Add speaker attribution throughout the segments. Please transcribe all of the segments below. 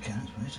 Speaker 1: Can't wait.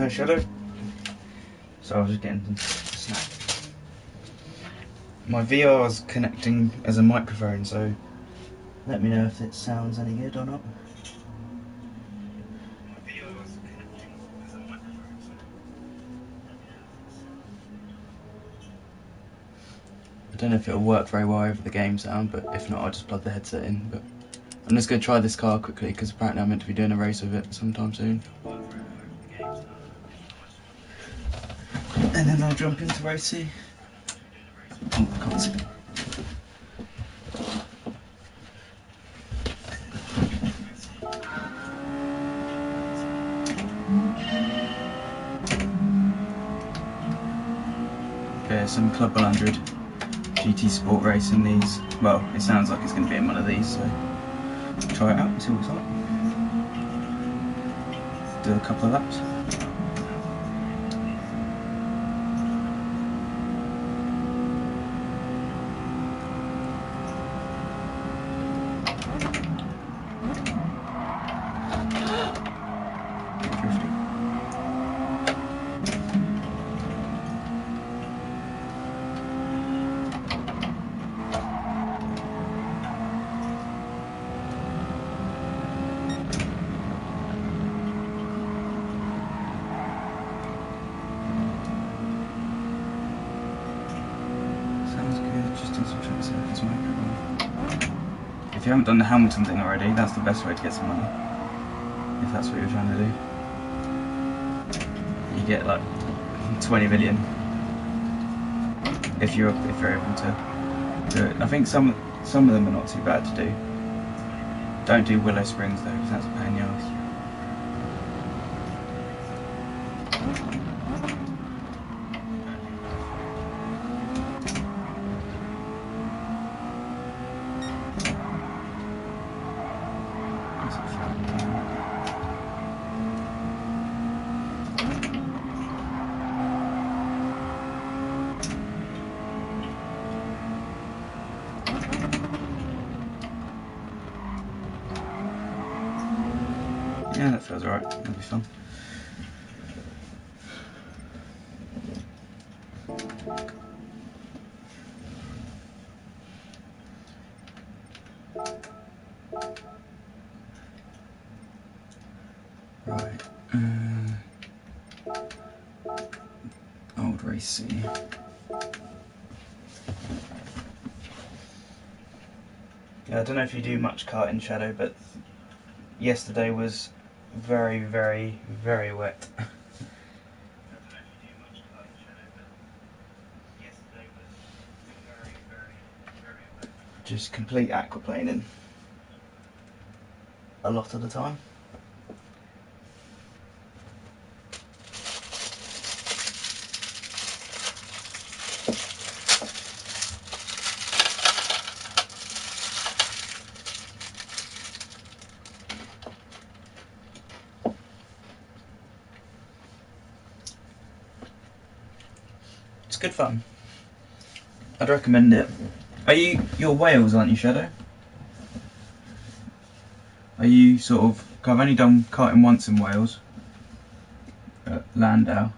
Speaker 1: Shadow. So I was just getting a snack. My VR's connecting as a microphone, so let me know if it sounds any good or not. I don't know if it'll work very well over the game sound, but if not, I'll just plug the headset in. But I'm just going to try this car quickly because apparently I'm meant to be doing a race with it sometime soon. And then I'll jump into race C. Oh, I can't see. Okay, some Club 100 GT Sport racing these. Well, it sounds like it's going to be in one of these, so try it out and see what it's like. Do a couple of laps. If you haven't done the Hamilton thing already, that's the best way to get some money. If that's what you're trying to do. You get like 20 million if you're able to do it. I think some of them are not too bad to do. Don't do Willow Springs though, because that's a pain in the arse. Yeah, that feels alright. That'll be fun. Right. Old race C. Yeah, I don't know if you do much kart in shadow, but yesterday was very, very, very wet. Just complete aquaplaning a lot of the time. It's good fun. I'd recommend it. You're Wales, aren't you, Shadow? Are you sort of... I've only done karting once in Wales. At Landau.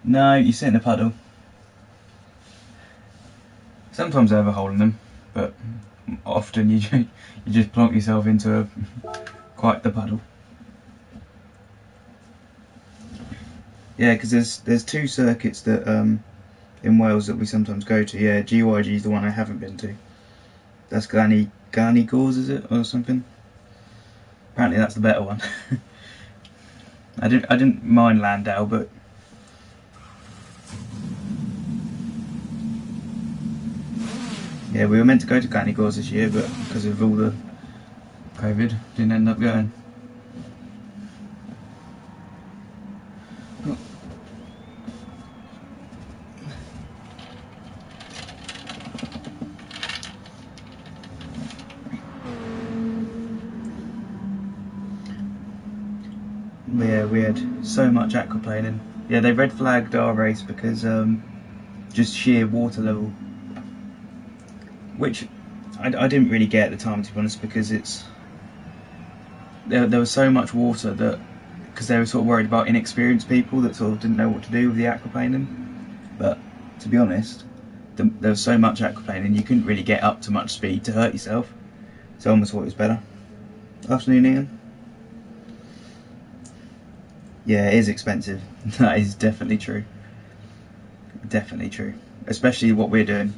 Speaker 1: No, you sit in a puddle. Sometimes I have a hole in them, but often you just plonk yourself into quite the puddle. Yeah, because there's two circuits that in Wales that we sometimes go to. Yeah, GYG is the one I haven't been to. That's Gani Gors, is it, or something? Apparently that's the better one. I didn't mind Landau, but yeah, we were meant to go to Gani Gors this year, but because of all the COVID, didn't end up going. Yeah, we had so much aquaplaning. Yeah, they red flagged our race because just sheer water level, which I didn't really get at the time, to be honest, because there was so much water that because they were sort of worried about inexperienced people that sort of didn't know what to do with the aquaplaning. But to be honest, there was so much aquaplaning you couldn't really get up to much speed to hurt yourself. So I almost thought it was better. Afternoon, Ian. Yeah, it is expensive. That is definitely true. Definitely true. Especially what we're doing.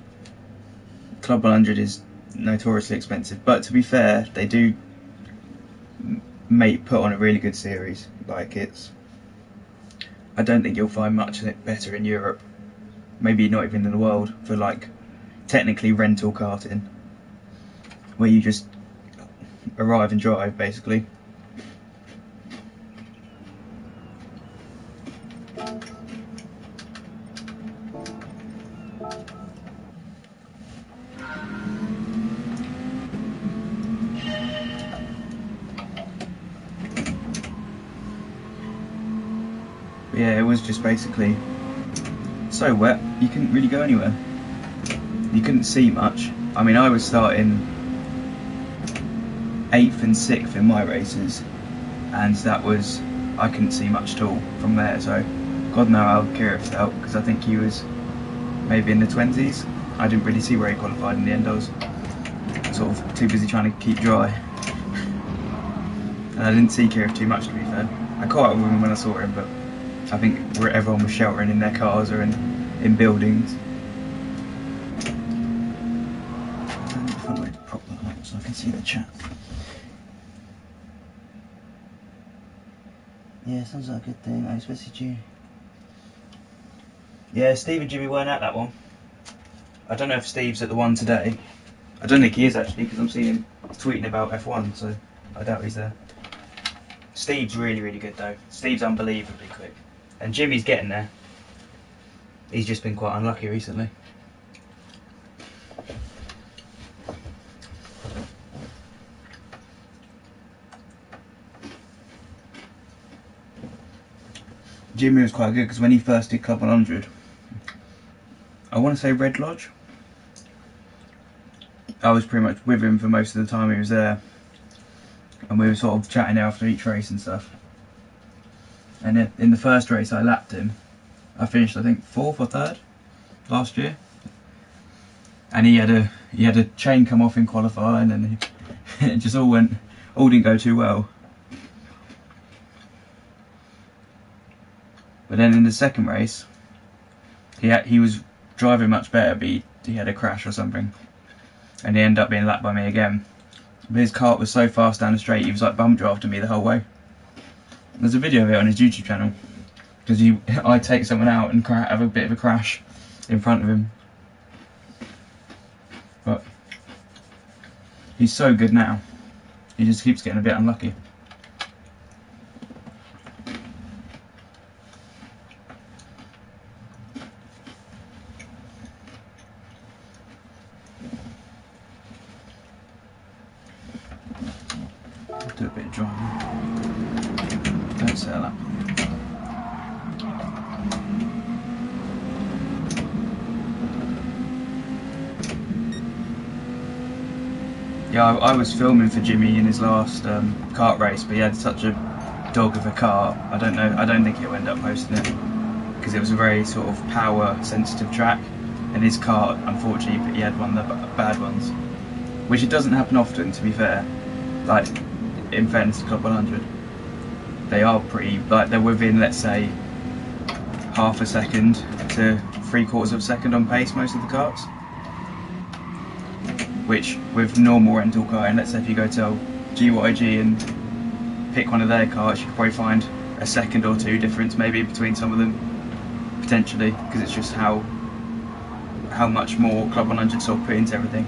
Speaker 1: Club 100 is notoriously expensive, but to be fair, they do put on a really good series. Like, it's, I don't think you'll find much of it better in Europe, maybe not even in the world, for like technically rental karting, where you just arrive and drive basically. But yeah, it was just basically so wet you couldn't really go anywhere. You couldn't see much. I mean, I was starting 8th and 6th in my races, and that was, I couldn't see much at all from there. So God knows how Kieran felt, because I think he was maybe in the 20s. I didn't really see where he qualified in the end. I was sort of too busy trying to keep dry, and I didn't see Kieran too much, to be fair. I caught up with him when I saw him, but I think where everyone was sheltering in their cars or in buildings. I'm trying to find a way to prop that up so I can see the chat. Yeah, sounds like a good thing. I expected you. Yeah, Steve and Jimmy weren't at that one. I don't know if Steve's at the one today. I don't think he is actually, because I'm seeing him tweeting about F1, so I doubt he's there. Steve's really, really good though. Steve's unbelievably quick. And Jimmy's getting there. He's just been quite unlucky recently. Jimmy was quite good because when he first did Club 100, I want to say Red Lodge, I was pretty much with him for most of the time he was there, and we were sort of chatting after each race and stuff. And in the first race I lapped him. I finished, I think, 4th or 3rd last year, and he had a chain come off in qualifying, and it just all didn't go too well. But then in the second race, he was driving much better, but he had a crash or something, and he ended up being lapped by me again. But his kart was so fast down the straight, he was like bump drafting me the whole way. There's a video of it on his YouTube channel, because I take someone out and have a bit of a crash in front of him. But he's so good now, he just keeps getting a bit unlucky. Do a bit of driving. Don't say that. Yeah, I was filming for Jimmy in his last kart race, but he had such a dog of a kart. I don't think he'll end up posting it, because it was a very sort of power sensitive track, and his kart, unfortunately, he had one of the bad ones, which it doesn't happen often, to be fair. Like, in fairness to Club 100, they are pretty, like, they're within, let's say, half a second to 3/4 of a second on pace, most of the karts. Which, with normal rental karting, let's say if you go to GYG and pick one of their karts, you could probably find a second or two difference maybe between some of them, potentially, because it's just how much more Club 100 sort of put into everything.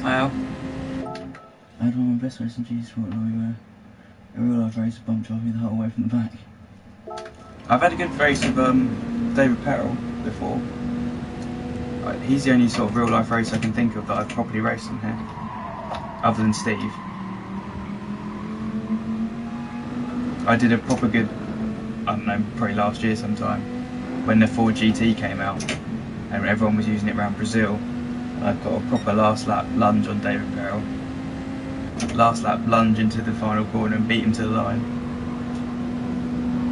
Speaker 1: Hi Al. I had one of my best races in G-Sport lorry where a real life race bump drove me the whole way from the back. I've had a good race with David Perrell before. He's the only sort of real life race I can think of that I've properly raced in here, other than Steve. I did a proper good, I don't know, probably last year sometime, when the Ford GT came out and everyone was using it around Brazil. I got a proper last lap lunge on David Perrell. last lap lunge into the final corner and beat him to the line.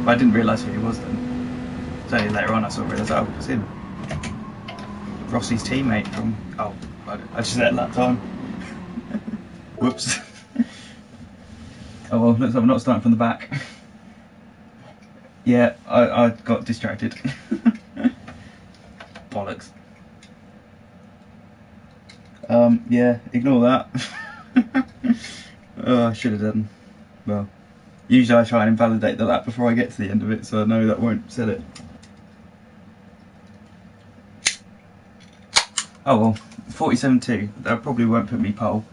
Speaker 1: But I didn't realise who he was then. It's only later on I sort of realised, oh, it's him. Rossi's teammate from... Oh, I just said it that time. Whoops. Oh well, looks like we're not starting from the back. Yeah, I got distracted. Bollocks. Yeah, ignore that. Oh, I should have done. Well, usually I try and invalidate the lap before I get to the end of it, so I know that won't set it. Oh well, 47.2. That probably won't put me pole.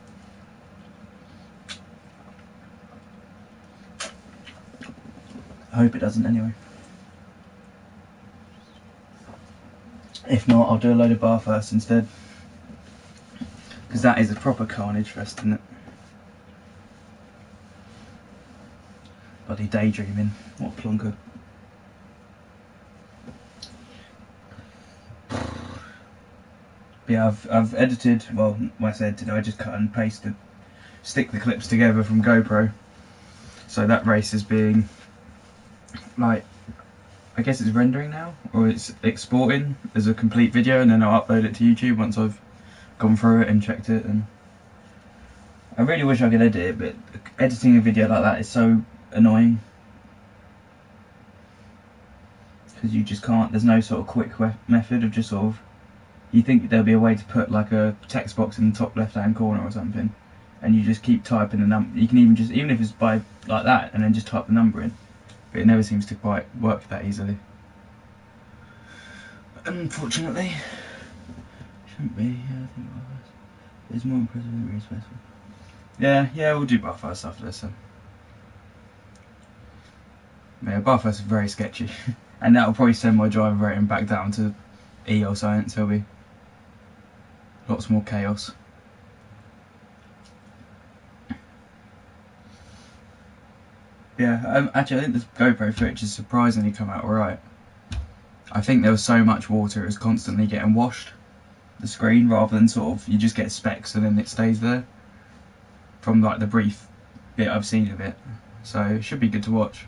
Speaker 1: I hope it doesn't anyway. If not, I'll do a load of bar first instead. Because that is a proper carnage fest, isn't it? Bloody daydreaming. What a plonker. But yeah, I've edited, well, when I say edited, I just cut and pasted, stick the clips together from GoPro. So that race is being, like, I guess it's rendering now, or it's exporting as a complete video, and then I'll upload it to YouTube once I've gone through it and checked it. And I really wish I could edit it, but editing a video like that is so annoying. Because you just can't, there's no sort of quick method of just sort of, you think there'll be a way to put like a text box in the top left hand corner or something, and you just keep typing the number. You can even just, even if it's by like that, and then just type the number in. But it never seems to quite work that easily. Unfortunately. Shouldn't be, yeah, I think it's more impressive than race festival. Yeah, we'll do Barfast after this then. Yeah, Barfast is very sketchy. And that'll probably send my driver rating back down to E or science. There'll be lots more chaos. Yeah, actually I think this GoPro footage has surprisingly come out alright. I think there was so much water it was constantly getting washed, the screen, rather than sort of, you just get specks and then it stays there. From like the brief bit I've seen of it. So it should be good to watch.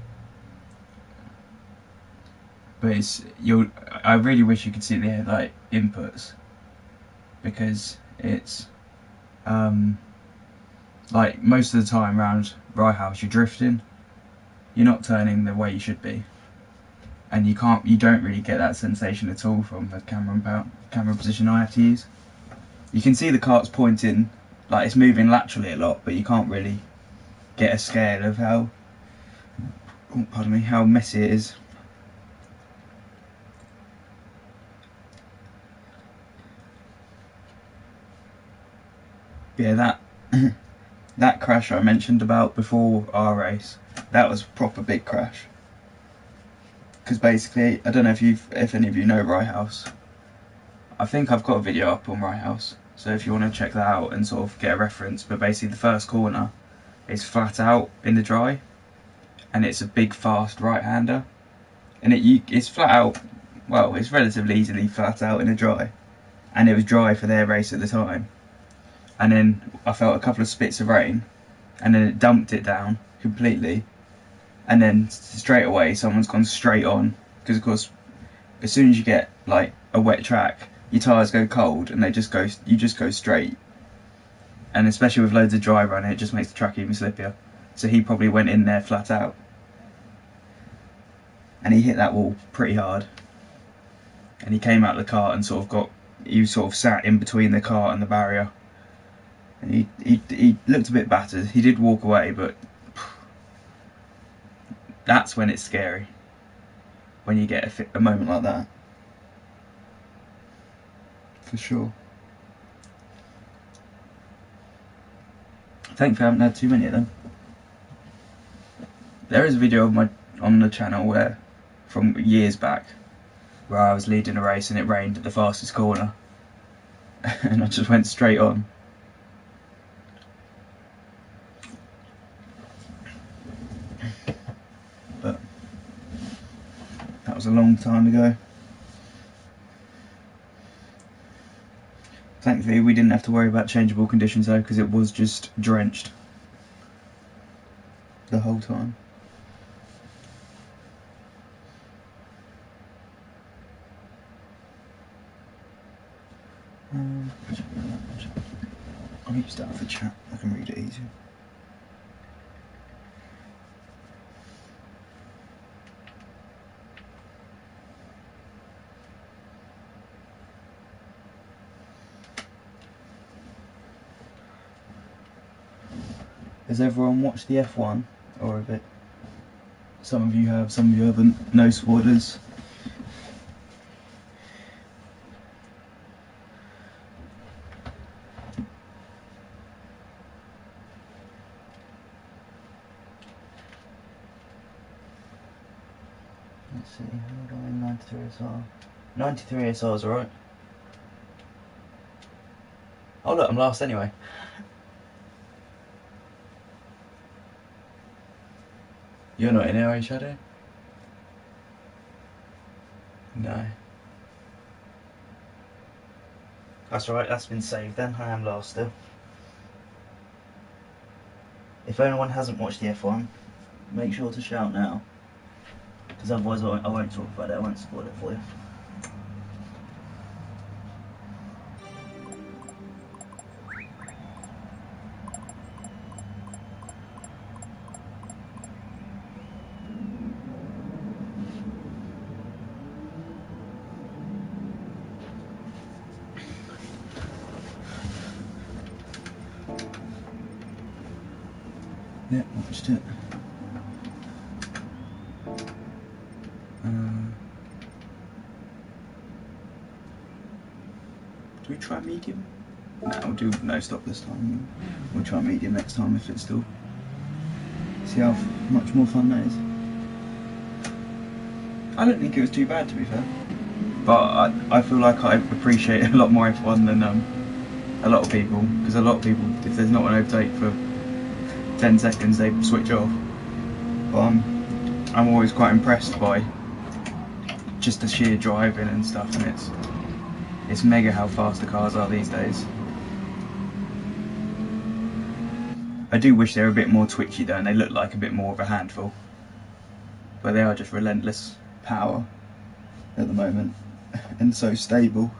Speaker 1: But I really wish you could see the like inputs, because it's like most of the time around Rye House you're drifting, you're not turning the way you should be, and you don't really get that sensation at all from the camera position I have to use. You can see the kart's pointing, like it's moving laterally a lot, but you can't really get a scale of how, oh, pardon me, how messy it is. Yeah, that crash I mentioned about before our race, that was a proper big crash. Because basically, I don't know if any of you know Rye House. I think I've got a video up on Rye House, so if you want to check that out and sort of get a reference. But basically the first corner is flat out in the dry, and it's a big fast right-hander, and it's flat out, well, it's relatively easily flat out in the dry, and it was dry for their race at the time. And then I felt a couple of spits of rain, and then it dumped it down completely, and then straight away someone's gone straight on, because of course as soon as you get like a wet track your tyres go cold and you just go straight, and especially with loads of dry running it just makes the track even slippier. So he probably went in there flat out and he hit that wall pretty hard, and he came out of the kart and he sort of sat in between the kart and the barrier. And he looked a bit battered. He did walk away, but that's when it's scary. When you get a moment like that. For sure. Thankfully I haven't had too many of them. There is a video of on the channel from years back, where I was leading a race and it rained at the fastest corner. And I just went straight on. But that was a long time ago. Thankfully we didn't have to worry about changeable conditions though, because it was just drenched the whole time. I'll use that for chat, I can read it easier. Has everyone watched the F1? Or have it? Some of you have, some of you haven't. No spoilers. Let's see, how do I 93 SR? 93 SR's alright. Oh look, I'm last anyway. You're not in here, are you, Shadow? No. That's alright, that's been saved then. I am last still. If anyone hasn't watched the F1, make sure to shout now. Because otherwise I won't talk about it, I won't spoil it for you. Yeah, watched it. Do we try medium? No, we'll do no stop this time. We'll try medium next time if it's still. See how much more fun that is. I don't think it was too bad, to be fair. But I feel like I appreciate a lot more F1 than a lot of people. Because a lot of people, if there's not an overtake for 10 seconds, they switch off. But I'm always quite impressed by just the sheer driving and stuff, and it's mega how fast the cars are these days. I do wish they were a bit more twitchy though, and they look like a bit more of a handful. But they are just relentless power at the moment, and so stable.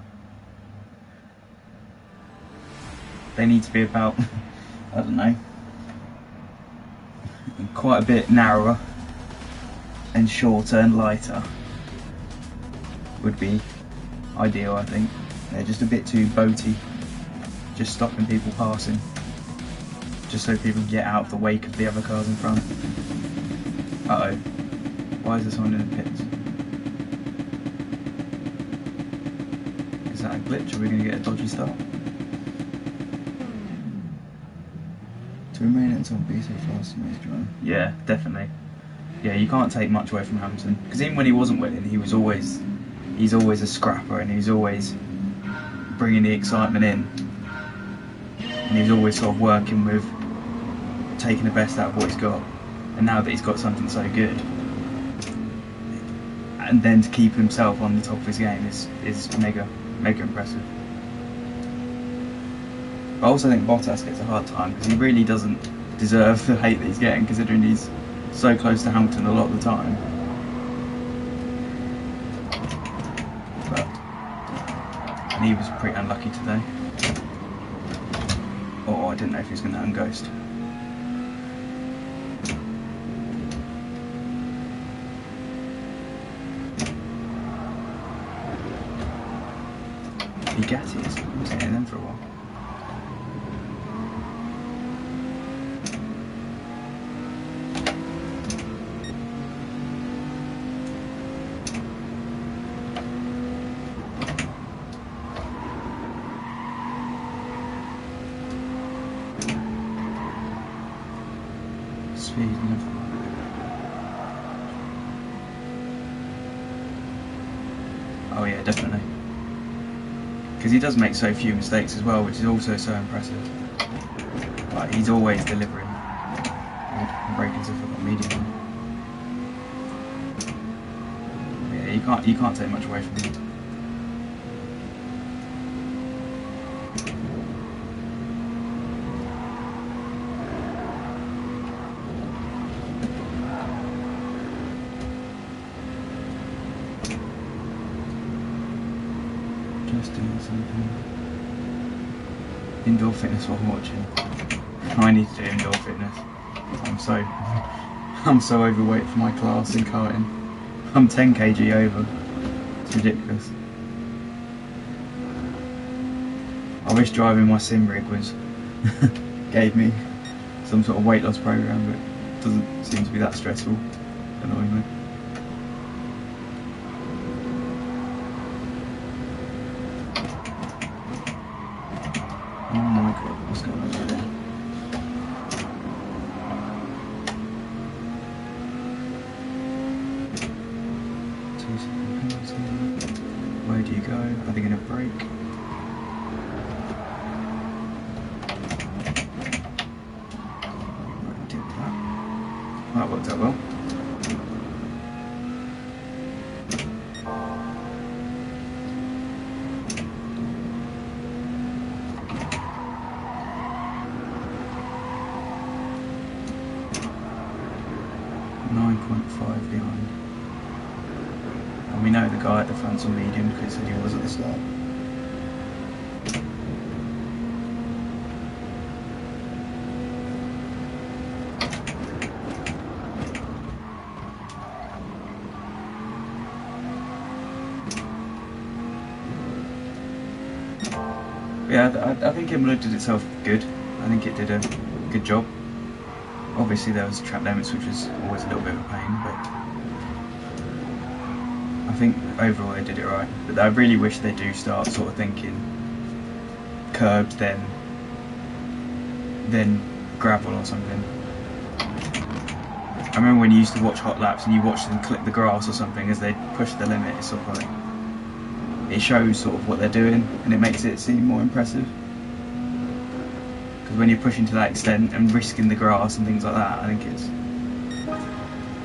Speaker 1: They need to be about, I don't know, quite a bit narrower and shorter and lighter would be ideal, I think. They're just a bit too boaty, just stopping people passing, just so people can get out of the wake of the other cars in front. Uh oh, why is there someone in the pits? Is that a glitch? Are we going to get a dodgy start? To remain at the top, be so fast and race drive. Yeah, definitely. Yeah, you can't take much away from Hamilton, because even when he wasn't winning, he's always a scrapper, and he's always bringing the excitement in, and he's always sort of working with taking the best out of what he's got. And now that he's got something so good, and then to keep himself on the top of his game is mega impressive. I also think Bottas gets a hard time because he really doesn't deserve the hate that he's getting, considering he's so close to Hamilton a lot of the time. And he was pretty unlucky today. Oh, I didn't know if he was going to unghost. Bugatti is, I was hitting them for a while. Speed and oh yeah, definitely. Because he does make so few mistakes as well, which is also so impressive. Like, he's always delivering. I'm braking as if I've got medium. Yeah, you can't take much away from him. just doing something. Indoor fitness while watching. I need to do indoor fitness. I'm so overweight for my class in karting. I'm 10 kg over. It's ridiculous. I wish driving my sim rig was gave me some sort of weight loss program, but it doesn't seem to be that stressful, annoyingly. Oh my god, what's going on over there? Where do you go? Are they going to brake? Right, deal with that. That worked out well. .5 behind. And we know the guy at the front's on medium because he was at the start. Yeah, I think it looked at itself good. I think it did a good job. Obviously there was track limits, which was always a little bit of a pain, but I think overall they did it right. But I really wish they do start sort of thinking curbs, then gravel or something. I remember when you used to watch hot laps and you watched them clip the grass or something as they push the limit. It's sort of like, it shows sort of what they're doing and it makes it seem more impressive. Because when you're pushing to that extent and risking the grass and things like that, I think it's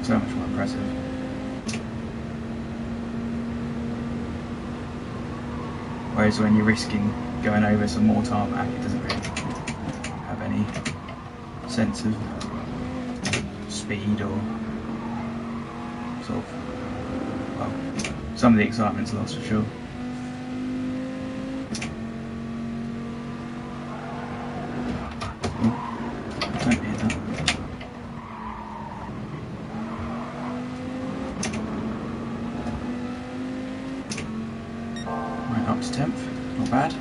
Speaker 1: so much more impressive. Whereas when you're risking going over some more tarmac, it doesn't really have any sense of speed or sort of, well, some of the excitement's lost for sure. Up to 10th, not bad.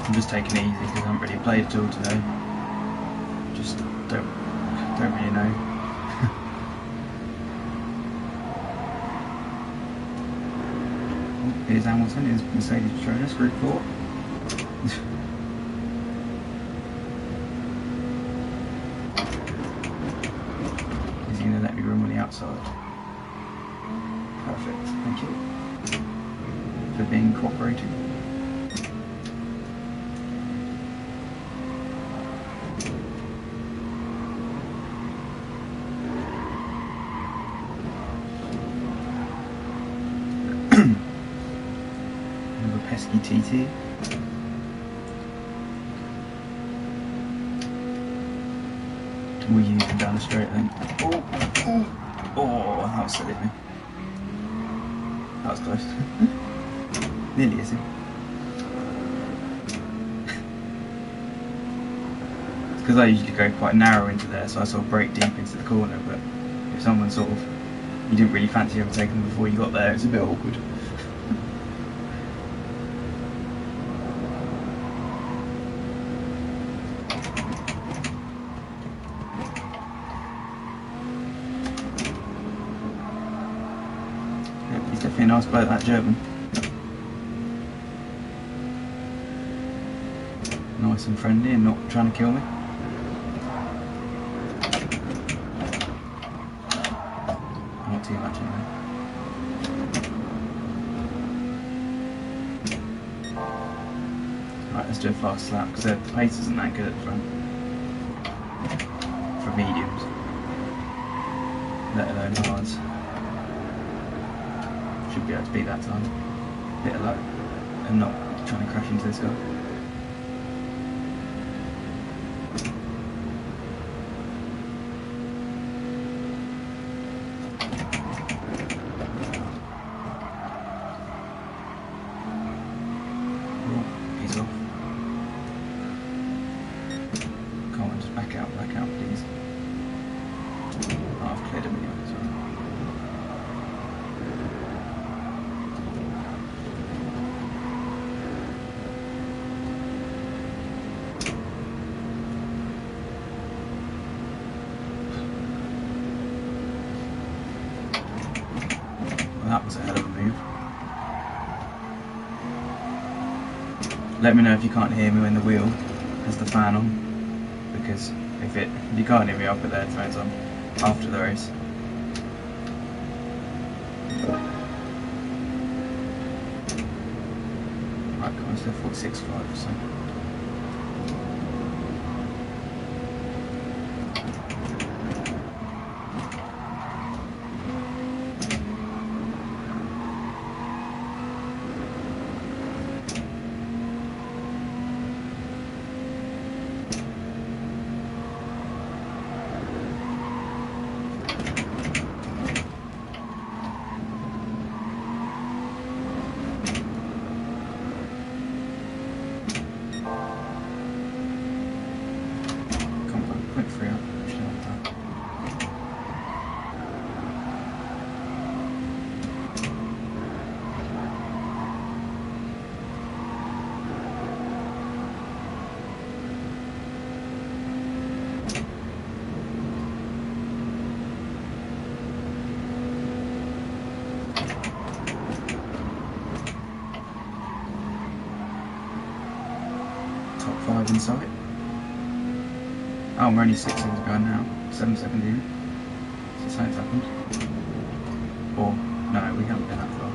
Speaker 1: I'm just taking it easy because I haven't really played at all today. Just don't really know. Oh, here's Hamilton, here's Mercedes Petronas, Group 4. Is he going to let me run on the outside? Perfect, thank you for being cooperating. Another pesky TT. We'll use him down the straight then. Oh, that was silly of me. That was close. Nearly is it? It's because I usually go quite narrow into there, so I sort of break deep into the corner, but if someone sort of, you didn't really fancy overtaking them before you got there, it's a bit awkward. He's definitely a nice bloke, that German. Nice and friendly and not trying to kill me. Not too much anyway. Right, let's do a fast lap because the pace isn't that good at the front. For mediums. Let alone hards. Should be able to beat that time. Bit of luck and not trying to crash into this guy. That was a hell of a move. Let me know if you can't hear me when the wheel has the fan on, because if you can't hear me, I'll put the headphones on after the race. Right, come on, so 46.5 or so. Top 5 in sight. Oh, we're only 6 seconds behind now. 7 seconds in. So something's happened. Or, no, we haven't been that far.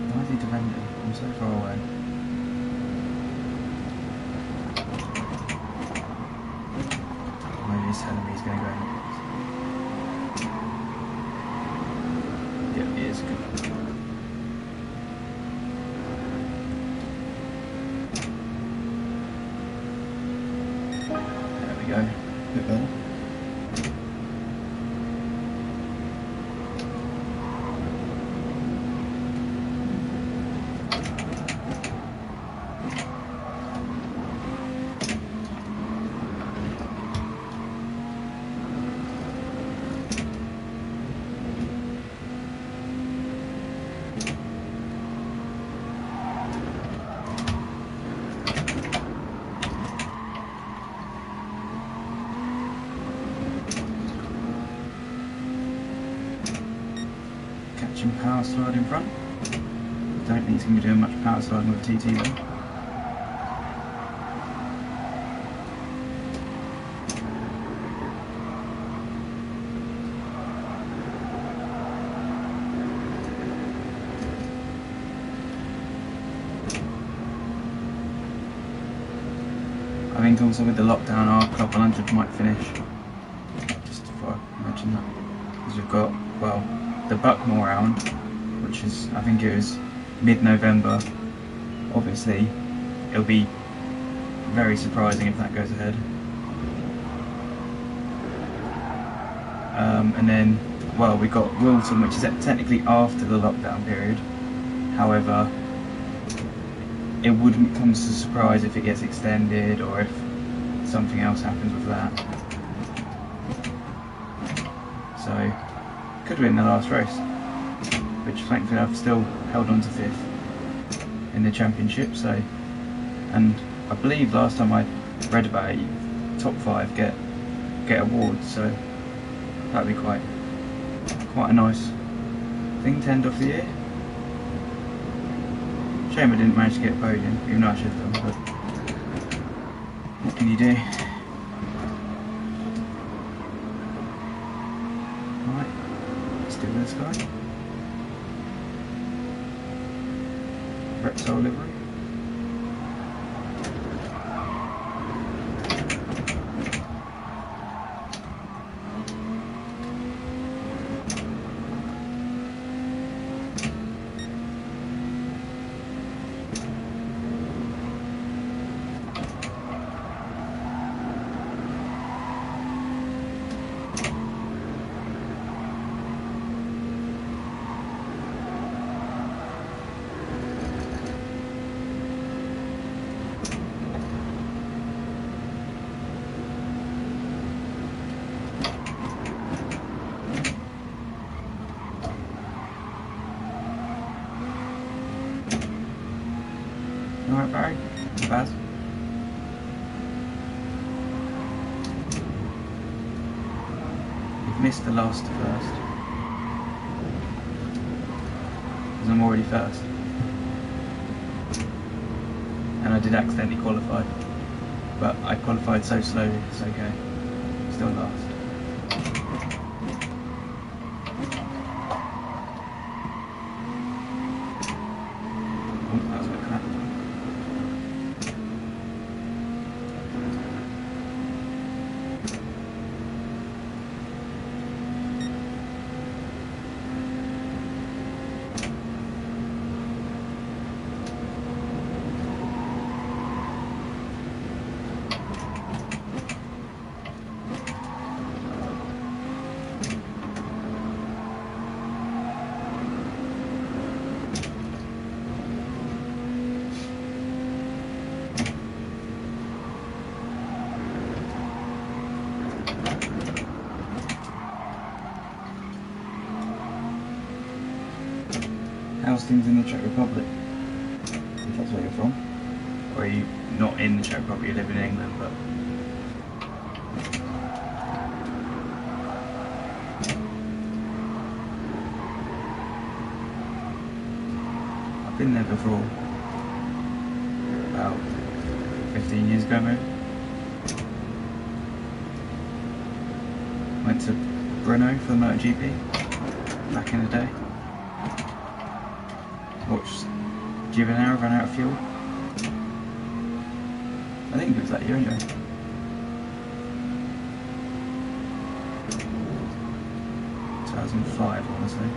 Speaker 1: Why is he defending? I'm so far away. Maybe he's telling me he's going to go in the box. Yeah, he is good. There we go. A bit better. Catching power slide in front. Don't think he's going to be doing much power sliding with TT though. I think also with the lockdown our couple hundred might finish just before I imagine that. Because we've got, well, the Buckmore round, which is, I think it was mid-November. Obviously, it'll be very surprising if that goes ahead. And then, well, we got Wilton, which is technically after the lockdown period. However, it wouldn't come as a surprise if it gets extended or if something else happens with that. So, could win the last race, which thankfully I've still held on to 5th in the championship. So, and I believe last time I read about it, top 5 get awards. So that'd be quite a nice thing to end off the year. Shame I didn't manage to get a podium, even though I should have done. But what can you do? Right. Still this guy. Reptile livery. Alright, Barry, not bad. You've missed the last first. Because I'm already first. And I did accidentally qualify. But I qualified so slowly, it's okay. Still last. Oh, that was a bit crap. How's things in the Czech Republic? If that's where you're from. Or are you not in the Czech Republic, you live in England, but... I've been there before. About 15 years ago maybe. Went to Brno for the MotoGP back in the day. Watched Giovinazzi run out of fuel. I think it was that year anyway. ...2005 I want to say.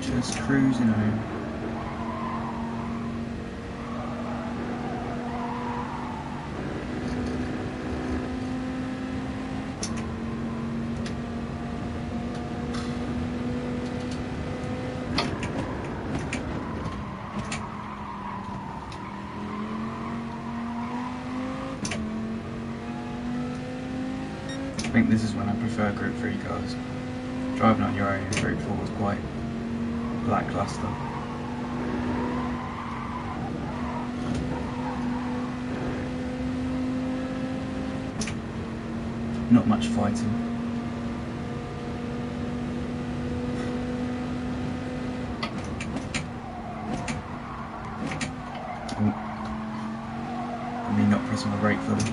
Speaker 1: Just cruising home. I think this is when I prefer Group 3 cars. Driving on your own in Group 4 was quite lackluster. Not much fighting. Ooh. Me not pressing my brake fully.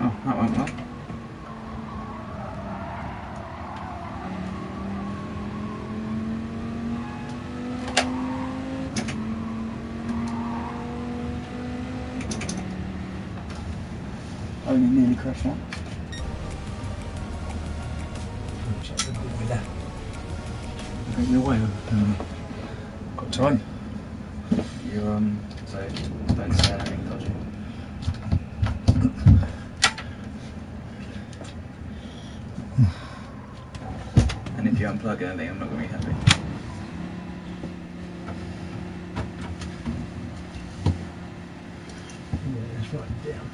Speaker 1: Oh, that went well. Only nearly crashed that.
Speaker 2: Check the boy there.
Speaker 1: Take me away.
Speaker 2: Got time.
Speaker 1: You so don't say anything dodgy. And if you unplug anything, I'm not going to be happy.
Speaker 2: Yeah, it's right down.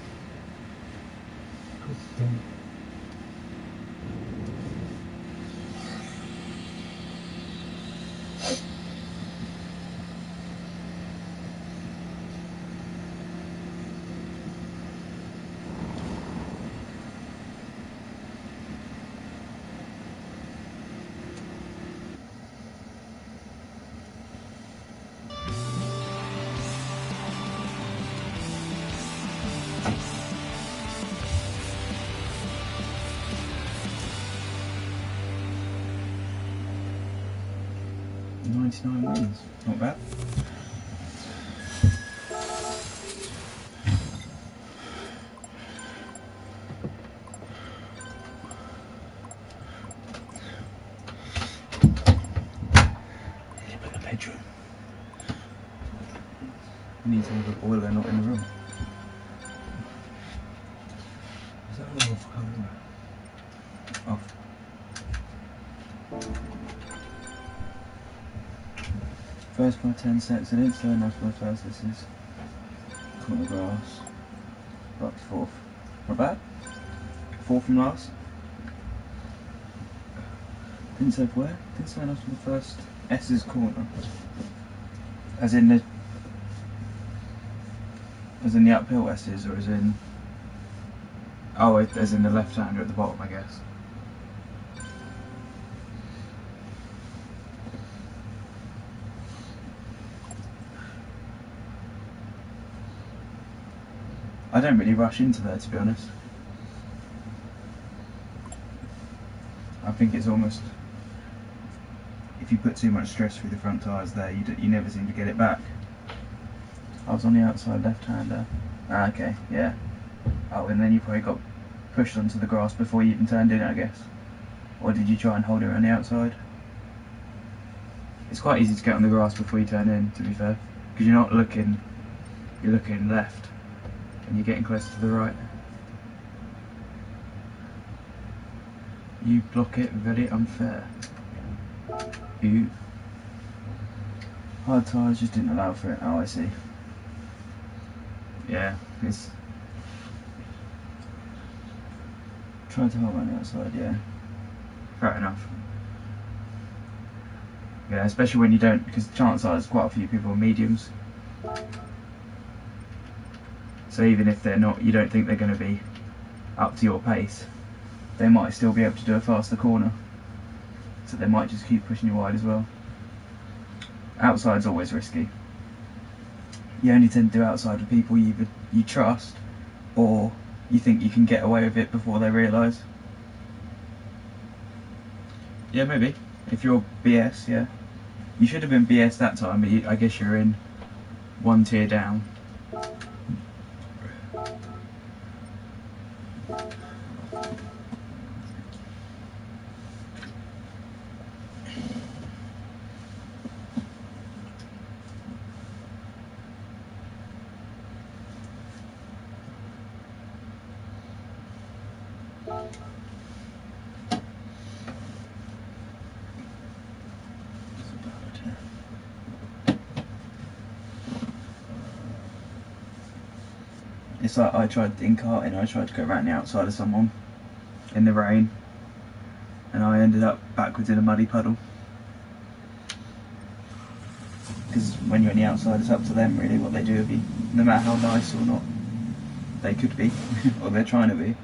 Speaker 1: .99 wins, not bad.
Speaker 2: Keep in the bedroom.
Speaker 1: You need to have a boiler not in the room.
Speaker 2: Is that an off camera?
Speaker 1: Off. First by 10 sets in it, so enough for the first. This is corner grass. Up to fourth. Not bad. Fourth from last. Didn't say where. Didn't say enough for the first. S's corner. As in the uphill S's, or as in. Oh, as in the left-hander at the bottom, I guess. I don't really rush into there, to be honest. I think it's almost, if you put too much stress through the front tyres there, you never seem to get it back. I was on the outside left-hander. Ah, okay, yeah. Oh, and then you probably got pushed onto the grass before you even turned in, I guess. Or did you try and hold it on the outside? It's quite easy to get on the grass before you turn in, to be fair. Because you're not looking, you're looking left. And you're getting closer to the right. You block it, very unfair. You. Hard tyres just didn't allow for it. Oh, I see. Yeah, it's. Tried to hold on the outside, yeah. Fair enough. Yeah, especially when you don't, because chances are there's quite a few people are mediums. So even if they're not, you don't think they're going to be up to your pace, they might still be able to do a faster corner. So they might just keep pushing you wide as well. Outside's always risky. You only tend to do outside with people you trust, or you think you can get away with it before they realise. Yeah, maybe. If you're BS, yeah. You should have been BS that time, but I guess you're in one tier down. It's like I tried in karting, I tried to go around the outside of someone in the rain, and I ended up backwards in a muddy puddle. Because when you're on the outside, it's up to them really what they do with you, no matter how nice or not they could be, or they're trying to be.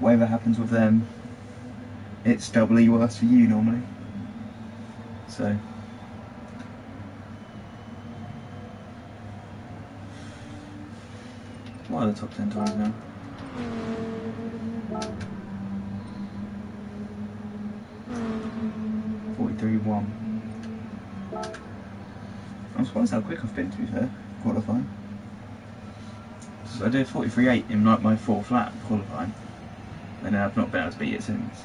Speaker 1: Whatever happens with them, it's doubly worse for you normally. So. What are the top 10 times now? $43.1. I'm surprised how quick I've been, to be fair, qualifying. So I did 43.8 in like my 4th lap qualifying, and then I've not been able to beat it since.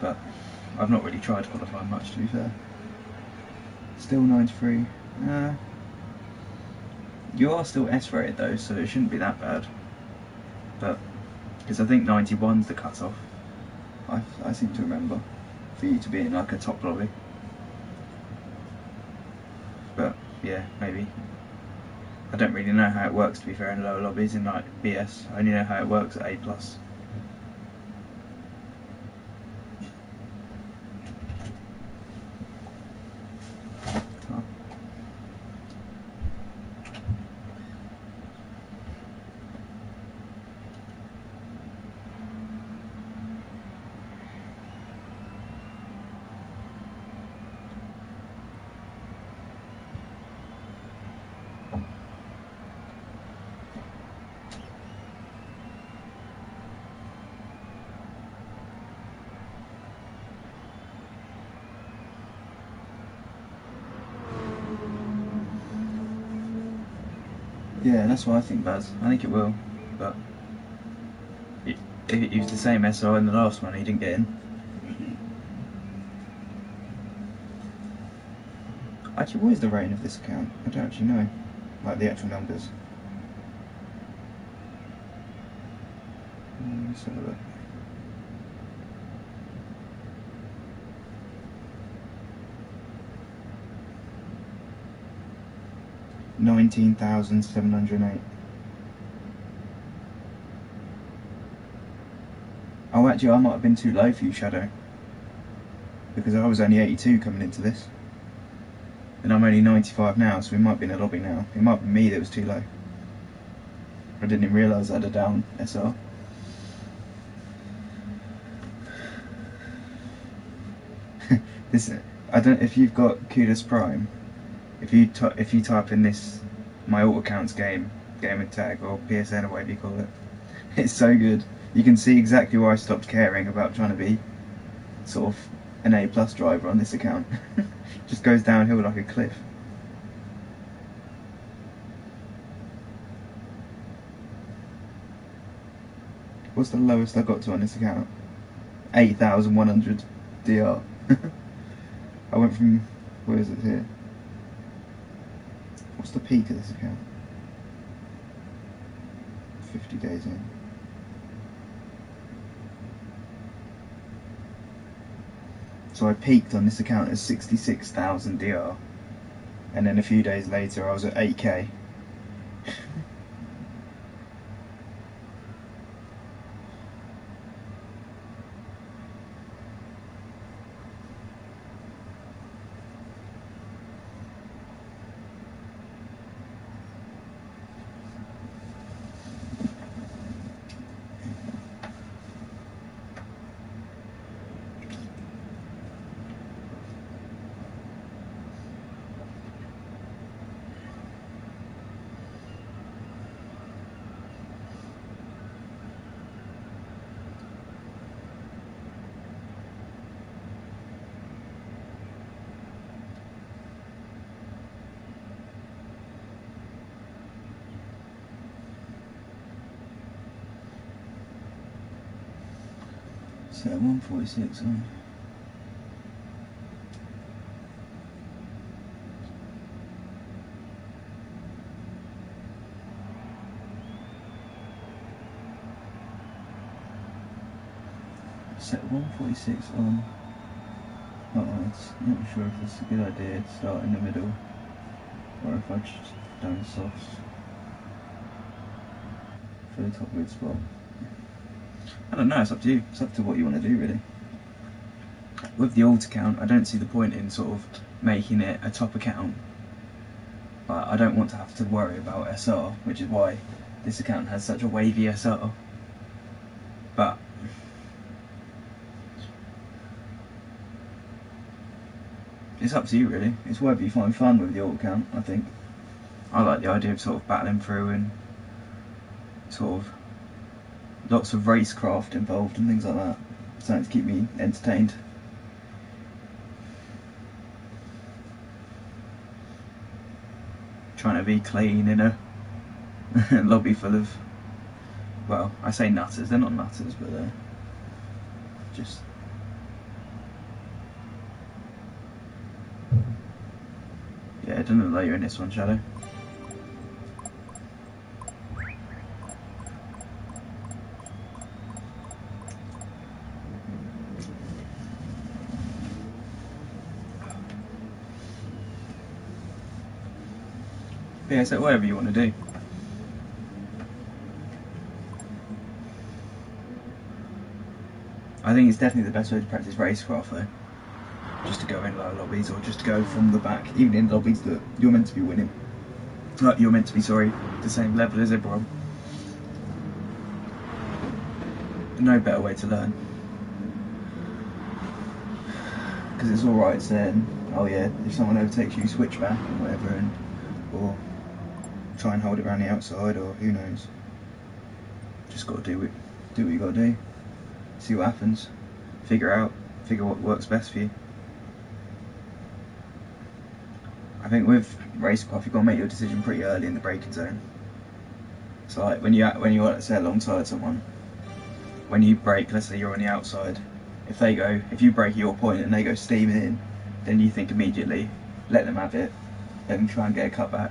Speaker 1: But I've not really tried qualifying much, to be fair. Still 93. You are still S rated though, so it shouldn't be that bad. But because I think 91's the cut-off. I seem to remember for you to be in like a top lobby. But yeah, maybe. I don't really know how it works, to be fair, in lower lobbies in like BS. I only know how it works at A+. Yeah, that's what I think, Baz. I think it will, but if it used the same SR in the last one, he didn't get in. Actually, what is the rating of this account? I don't actually know, like the actual numbers. Let's have a look. $19,708. Oh, actually, I might have been too low for you, Shadow, because I was only 82 coming into this, and I'm only 95 now, so we might be in a lobby now. It might be me that was too low. I didn't even realise I had a down SR. This, I don't. If you've got Kudos Prime, if you type in this my alt accounts game tag or PSN or whatever you call it, it's so good. You can see exactly why I stopped caring about trying to be sort of an A+ driver on this account. Just goes downhill like a cliff. What's the lowest I got to on this account? 8,100 DR. I went from, where is it here? What's the peak of this account? 50 days in. So I peaked on this account at 66,000 DR, and then a few days later I was at 8k. Set 146 on. Set 146 on. Not sure if it's a good idea to start in the middle or if I just down soft for the top grid spot. I don't know, it's up to you. It's up to what you want to do, really. With the alt account, I don't see the point in sort of making it a top account. But I don't want to have to worry about SR, which is why this account has such a wavy SR. But it's up to you, really. It's whatever you find fun with the alt account, I think. I like the idea of sort of battling through and sort of lots of racecraft involved and things like that. Something to keep me entertained. Trying to be clean in a lobby full of, well, I say nutters, they're not nutters, but they're just... Yeah, it doesn't look like you're in this one, Shadow. Yeah, so whatever you want to do. I think it's definitely the best way to practice racecraft though. Just to go in low lobbies, or just to go from the back, even in lobbies that you're meant to be winning. You're meant to be, sorry, the same level as everyone. No better way to learn. Because it's alright saying, oh yeah, if someone overtakes you, switch back or whatever, or try and hold it around the outside, or who knows. Just got to do what you got to do. See what happens. Figure what works best for you. I think with racecraft, you've got to make your decision pretty early in the braking zone. So like when you're say alongside someone, when you brake, let's say you're on the outside, if you brake at your point and they go steaming in, then you think immediately, let them have it, let them try and get a cut back.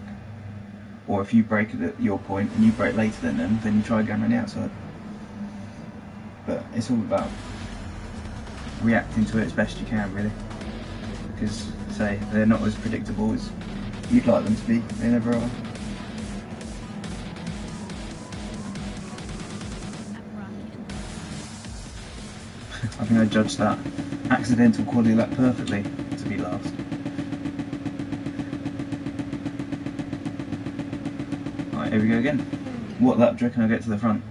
Speaker 1: Or if you brake at your point and you brake later than them, then you try going around the outside. But it's all about reacting to it as best you can, really. Because, say, they're not as predictable as you'd like them to be. They never are. I think I judged that accidental quality lap perfectly to be last. Right, here we go again. What lap do you reckon I get to the front?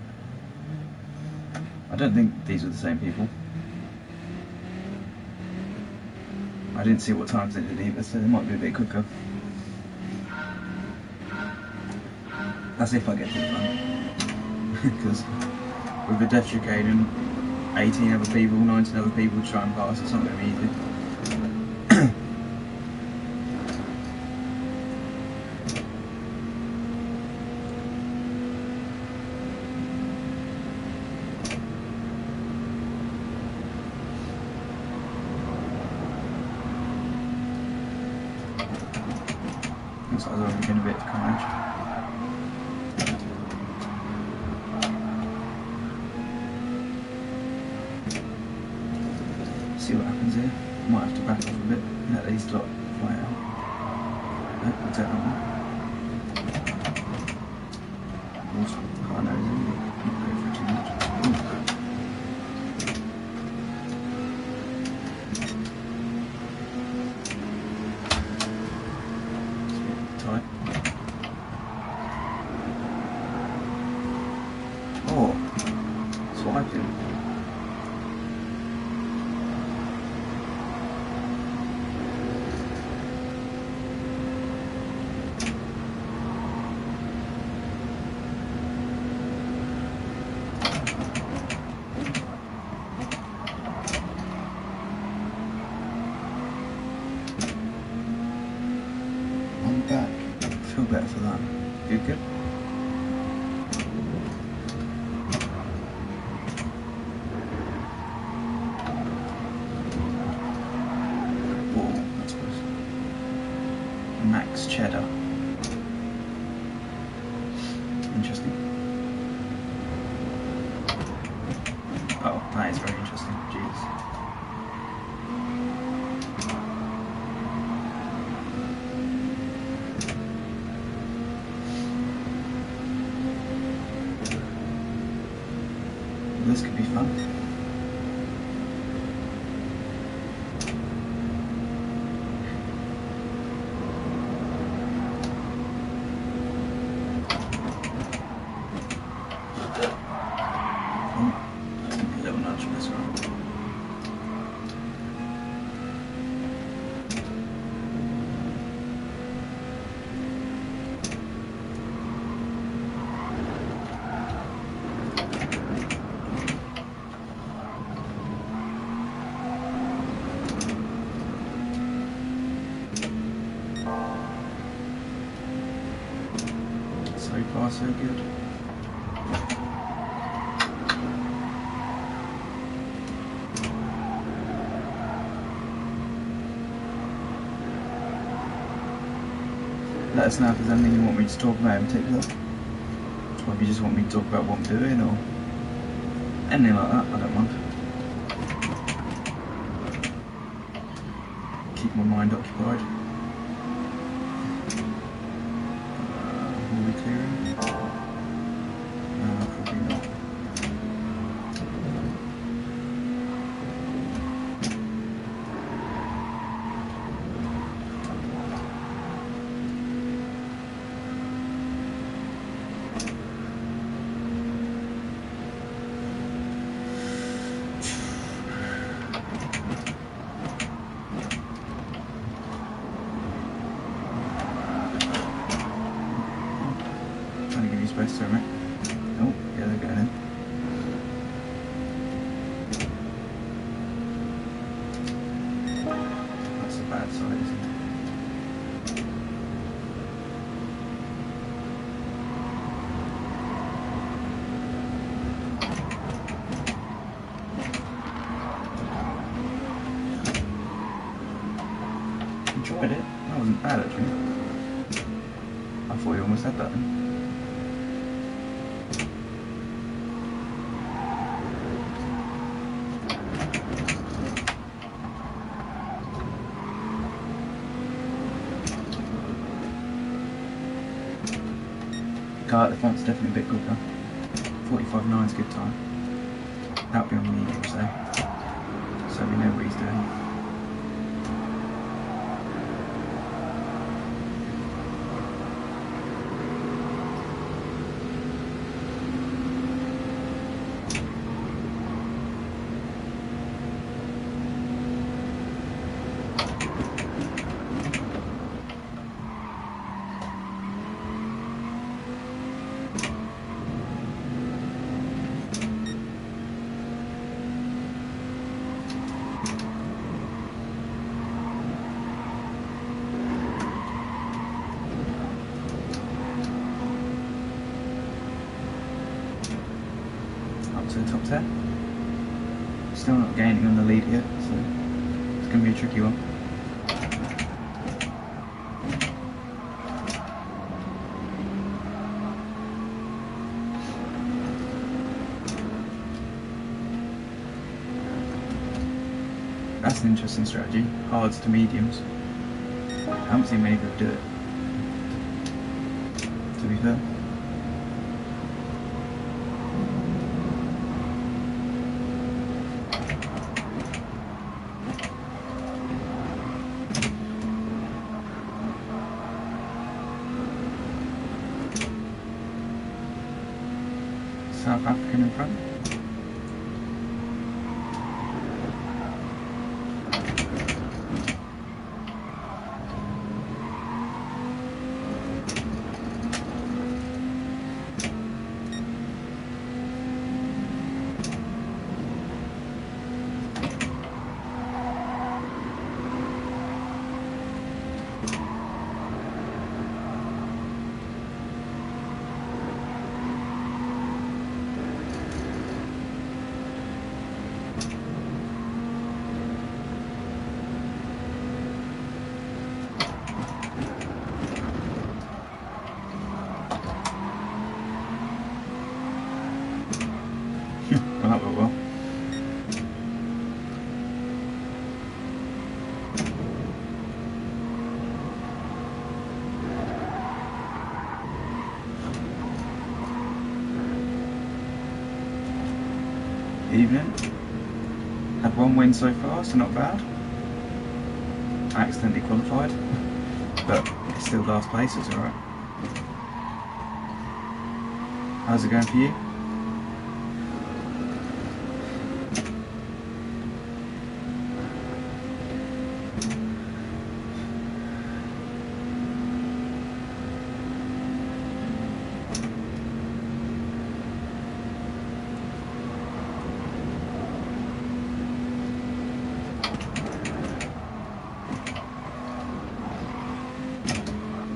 Speaker 1: I don't think these are the same people. I didn't see what times they did either, so they might be a bit quicker. That's if I get to the front. Because with the death chicane and 18 other people, 19 other people to try and pass, it's not going to be easy. Looks like there's already been a bit of carnage. See what happens here. Might have to back off a bit and let these lot fly out. No, I'll take that one. Also, car nose in, not go for too much. Tight. Oh, swiping. I'm back. Feel better for that. Good, good. Whoa, that's close. Max cheddar. Interesting. Oh, that is very interesting. Jeez. This could be fun. Oh, that's going to be a little nudge on this one. so good. Let us know if there's anything you want me to talk about in particular. Or if you just want me to talk about what I'm doing or anything like that, I don't mind. Keep my mind occupied. Will we clearing? Probably not. Trying to give you space there, mate. Oh, yeah, they're going in. That's a bad side, isn't it? Enjoyed it. That wasn't bad, actually. I thought you almost had that then. Kart, the front's definitely a bit quicker. 45.9 is a good time. That'll be on medium, so we know what he's doing. To the top 10. Still not gaining on the lead yet, so it's going to be a tricky one. That's an interesting strategy, hards to mediums. I haven't seen many people do it, to be fair. South African in front. Well, that went well. Evening. Had one win so far, so not bad. I accidentally qualified, but it's still last place, it's alright. How's it going for you?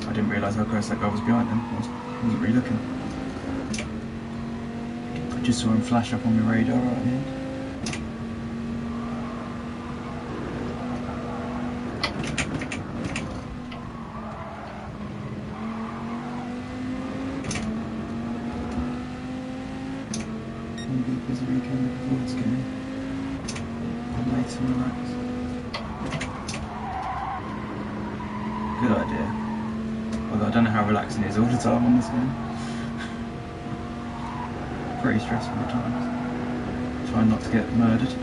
Speaker 1: I didn't realise how close that guy was behind him. I wasn't really looking. Just saw him flash up on my radar right at the end. Maybe there's a weekend before it's going. I'll make some relax. Good idea. Although I don't know how relaxing it is all the time on this game. Pretty stressful at times. Trying not to get murdered.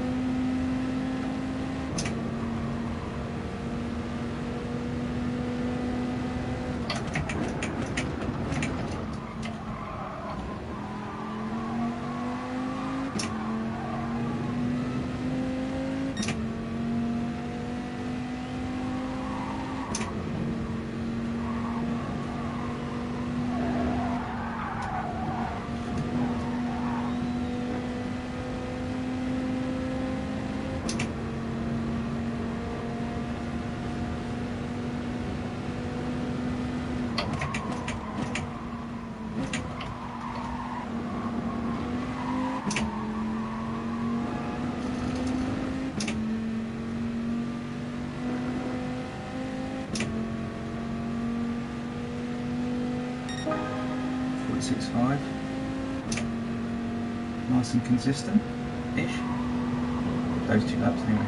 Speaker 1: .65. Nice and consistent-ish. Those 2 laps anyway.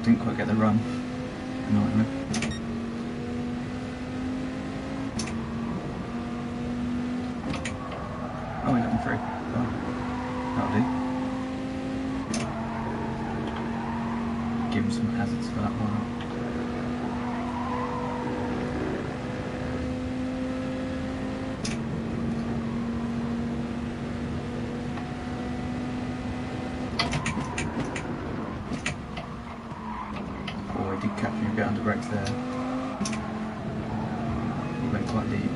Speaker 1: Didn't quite get the run. Annoyingly. Oh, we got him through. Oh, that'll do. Give him some hazards for that one. Did catch me a bit under brakes there. He went quite deep.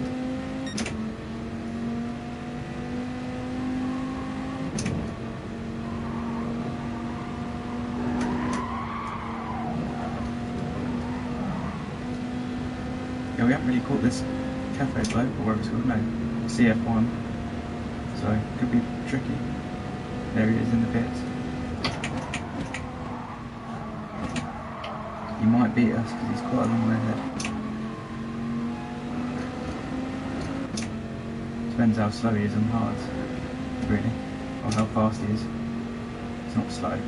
Speaker 1: Yeah, we haven't really caught this cafe bloke, or whatever it's called, no, CF1. So, could be tricky. There he is in the pits. He might beat us because he's quite a long way ahead. Depends how slow he is on hards, really, or how fast he is. It's not slow.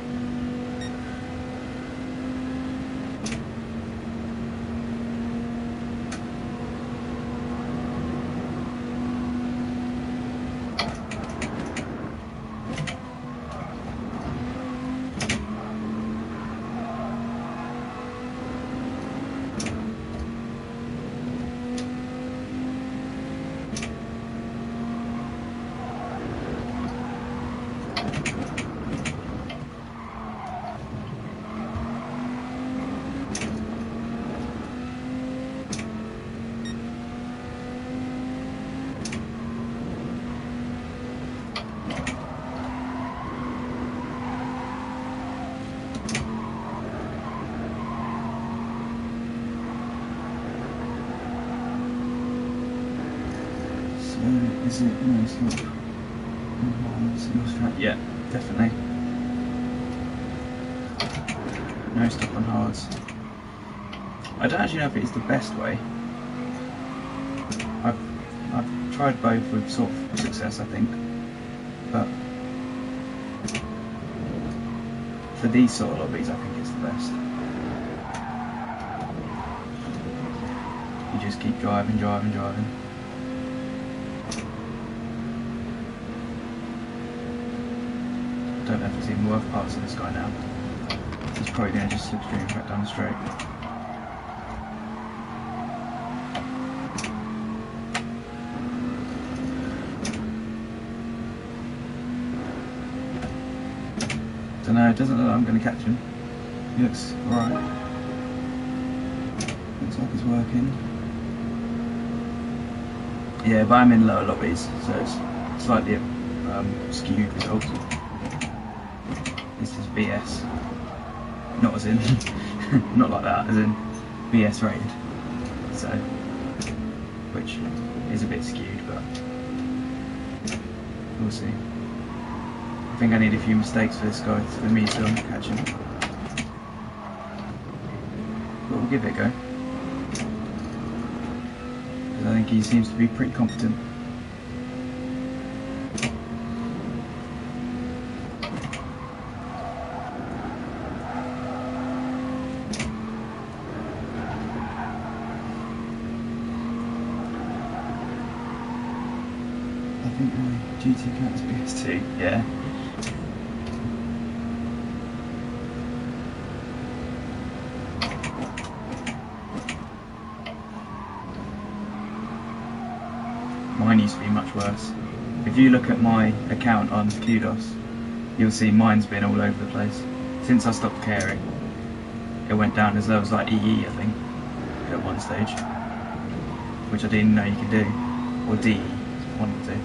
Speaker 1: Is it? No, it's not. Yeah, definitely. No stop on hards. I don't actually know if it's the best way. I've tried both with sort of success, I think. But for these sort of lobbies, I think it's the best. You just keep driving. I don't know if it's even worth passing this guy now. He's probably going to just slipstream back down the straight. Don't know, it doesn't look like I'm going to catch him. Looks alright. Looks like it's working. Yeah, but I'm in lower lobbies, so it's slightly skewed results. This is BS. Not as in, not like that, as in BS rated. So, which is a bit skewed, but we'll see. I think I need a few mistakes for this guy for me to catch him. But we'll give it a go. Because I think he seems to be pretty competent. I think my GT Cat's BS2, yeah. Mine used to be much worse. If you look at my account on Kudos, you'll see mine's been all over the place. Since I stopped caring, it went down as low as like EE, I think, at one stage, which I didn't know you could do, or DE, one or two.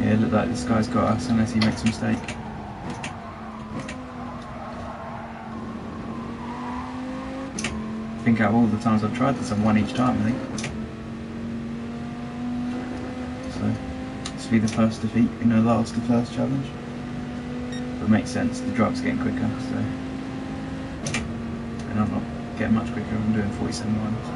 Speaker 1: Yeah, it looked like this guy's got us unless he makes a mistake. I think out of all the times I've tried this, I've won each time, I think. So, this will be the first defeat in the last to first challenge. But it makes sense, the drop's getting quicker, so. And I'm not getting much quicker, I'm doing 47 miles.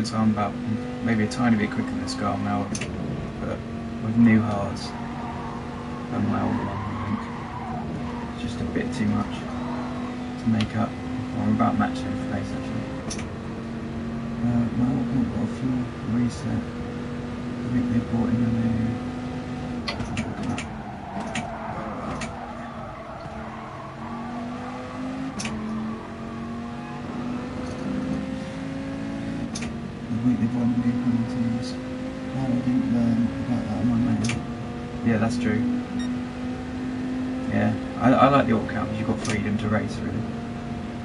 Speaker 1: So I'm about maybe a tiny bit quicker than this guy now, but with new hards than my old one, I think. It's just a bit too much to make up. I'm about matching for pace actually. My old one got a full reset. I think they brought in a new. I didn't learn about that on my manual. Yeah, that's true. Yeah, I like the auto count because you've got freedom to race really.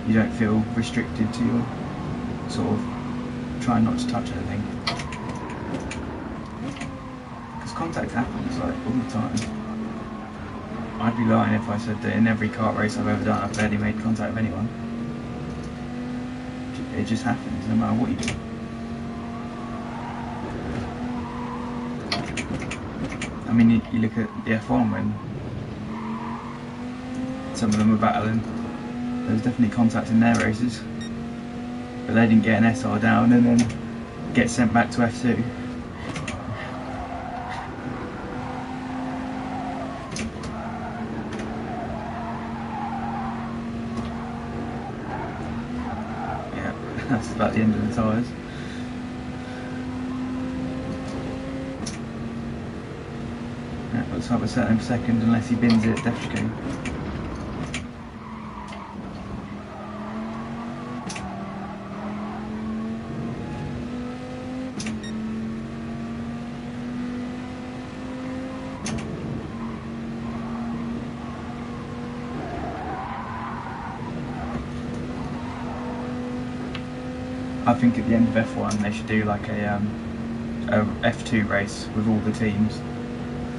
Speaker 1: You don't feel restricted to your sort of trying not to touch anything. Because contact happens like all the time. I'd be lying if I said that in every kart race I've ever done I've barely made contact with anyone. It just happens no matter what you do. I mean, you look at the F1 when some of them were battling, there was definitely contact in their races, but they didn't get an SR down and then get sent back to F2. Yeah, that's about the end of the tyres. Looks like we're setting him second unless he bins it, Death Chicane. I think at the end of F1 they should do like a a F2 race with all the teams.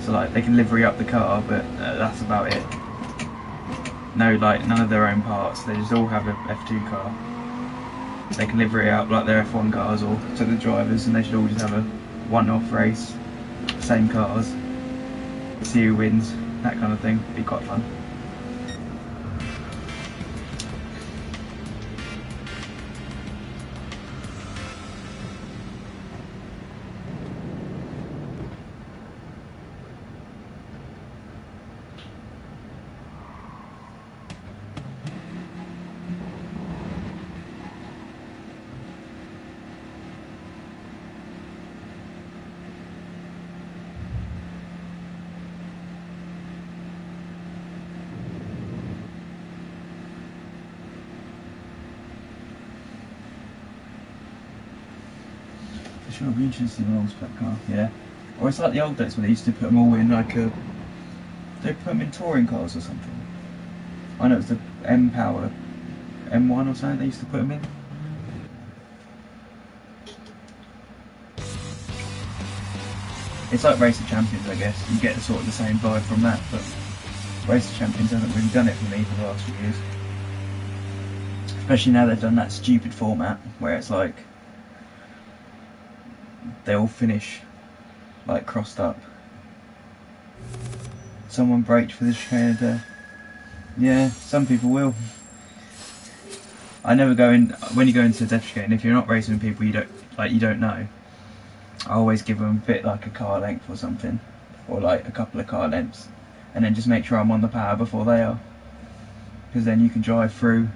Speaker 1: So like they can livery up the car, but that's about it. No, like none of their own parts. They just all have a F2 car. They can livery up like their F1 cars or to the drivers, and they should all just have a one-off race, same cars, see who wins, that kind of thing. Be quite fun. Sure, it'll be interesting in an old spec car, yeah. Or it's like the old days when they used to put them all in like a... They put them in touring cars or something. I know it was the M-Power, M1 or something they used to put them in. It's like Race of Champions, I guess. You get sort of the same vibe from that, but Race of Champions hasn't really done it for me for the last few years. Especially now they've done that stupid format where it's like they all finish like crossed up. Someone braked for the chicane of death. Yeah, some people will. I never go in when you go into a death chicane. If you're not racing with people you don't know, I always give them a bit like a car length or something, or like a couple of car lengths, and then just make sure I'm on the power before they are, because then you can drive through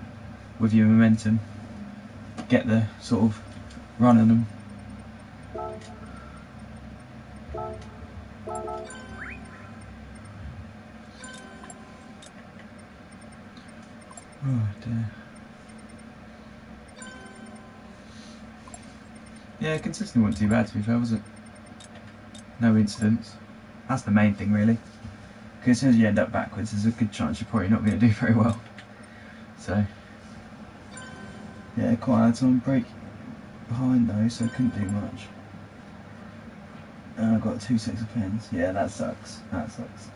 Speaker 1: with your momentum, get the sort of run on them. Oh dear. Yeah, consistently wasn't too bad to be fair, was it? No incidents. That's the main thing really. Because as soon as you end up backwards, there's a good chance you're probably not going to do very well. So, yeah, quite hard to brake behind though, so I couldn't do much. And I've got 2 sets of pins. Yeah, that sucks. That sucks.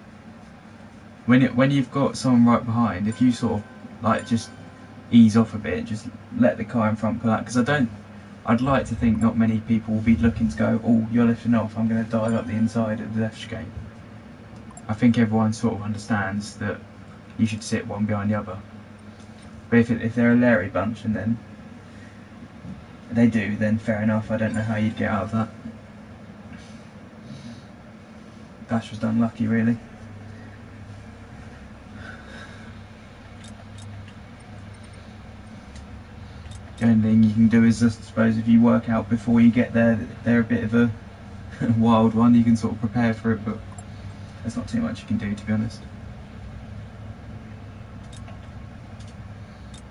Speaker 1: When you've got someone right behind, if you sort of like just ease off a bit, just let the car in front pull out, because I'd like to think not many people will be looking to go, oh, you're lifting off, I'm going to dive up the inside of the left chicane. I think everyone sort of understands that you should sit one behind the other. But if they're a leery bunch and then they do, then fair enough. I don't know how you'd get out of that. Dash was unlucky really. The only thing you can do is, I suppose, if you work out before you get there that they're a bit of a wild one, you can sort of prepare for it, but there's not too much you can do, to be honest.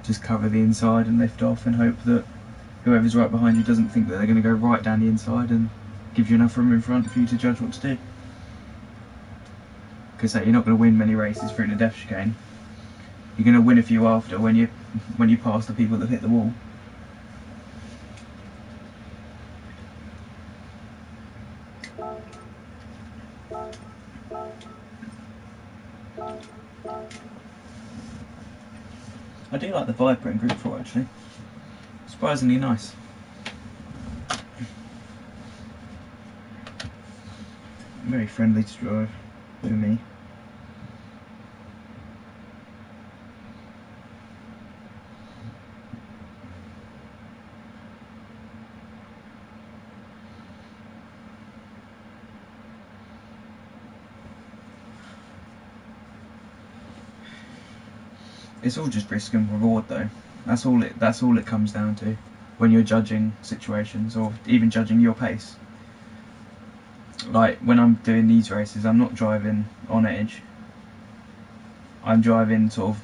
Speaker 1: Just cover the inside and lift off and hope that whoever's right behind you doesn't think that they're going to go right down the inside and give you enough room in front for you to judge what to do. Because you're not going to win many races through the death chicane. You're going to win a few after when you pass the people that hit the wall. I do like the Viper in Group 4 actually. Surprisingly nice. Very friendly to drive for me. It's all just risk and reward though. That's all it comes down to when you're judging situations or even judging your pace. Like when I'm doing these races, I'm not driving on edge. I'm driving sort of,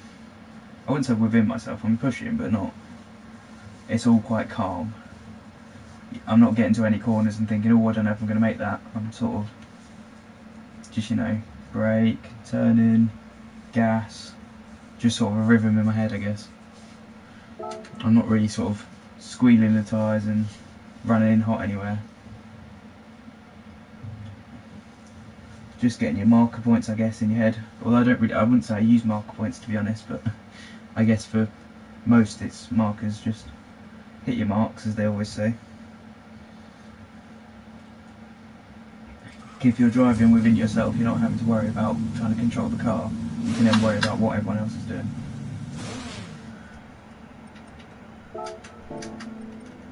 Speaker 1: I wouldn't say within myself, I'm pushing but not. It's all quite calm. I'm not getting to any corners and thinking, oh, I don't know if I'm going to make that. I'm sort of just, brake, turning, gas, just sort of a rhythm in my head, I guess. I'm not really sort of squealing the tyres and running in hot anywhere. just getting your marker points, I guess, in your head. Although I wouldn't say I use marker points, to be honest, but I guess for most it's markers. Just hit your marks, as they always say. If you're driving within yourself, you're not having to worry about trying to control the car. You can then worry about what everyone else is doing.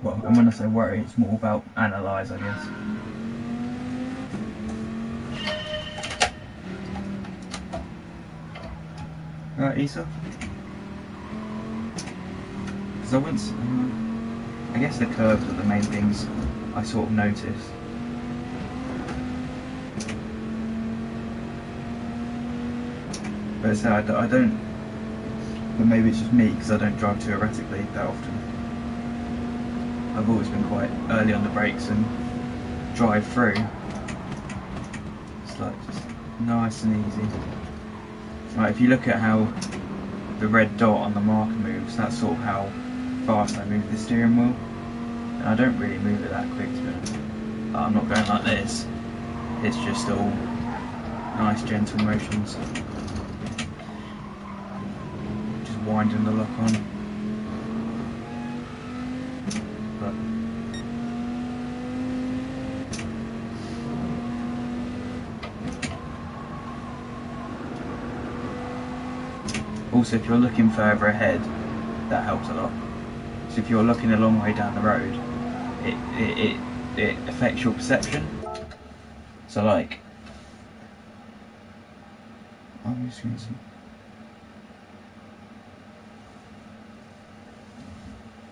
Speaker 1: Well, and when I say worry, it's more about analyse, I guess. Right, Issa? Because I guess the curves are the main things I sort of notice. But so I don't, but maybe it's just me because I don't drive too erratically that often. I've always been quite early on the brakes and drive through. It's like just nice and easy. Right, if you look at how the red dot on the marker moves, that's sort of how fast I move the steering wheel. And I don't really move it that quick, to be honest. I'm not going like this. It's just all nice gentle motions. Just winding the lock on. But also, if you're looking further ahead, that helps a lot. So if you're looking a long way down the road, it affects your perception. So like, I'm just going to see.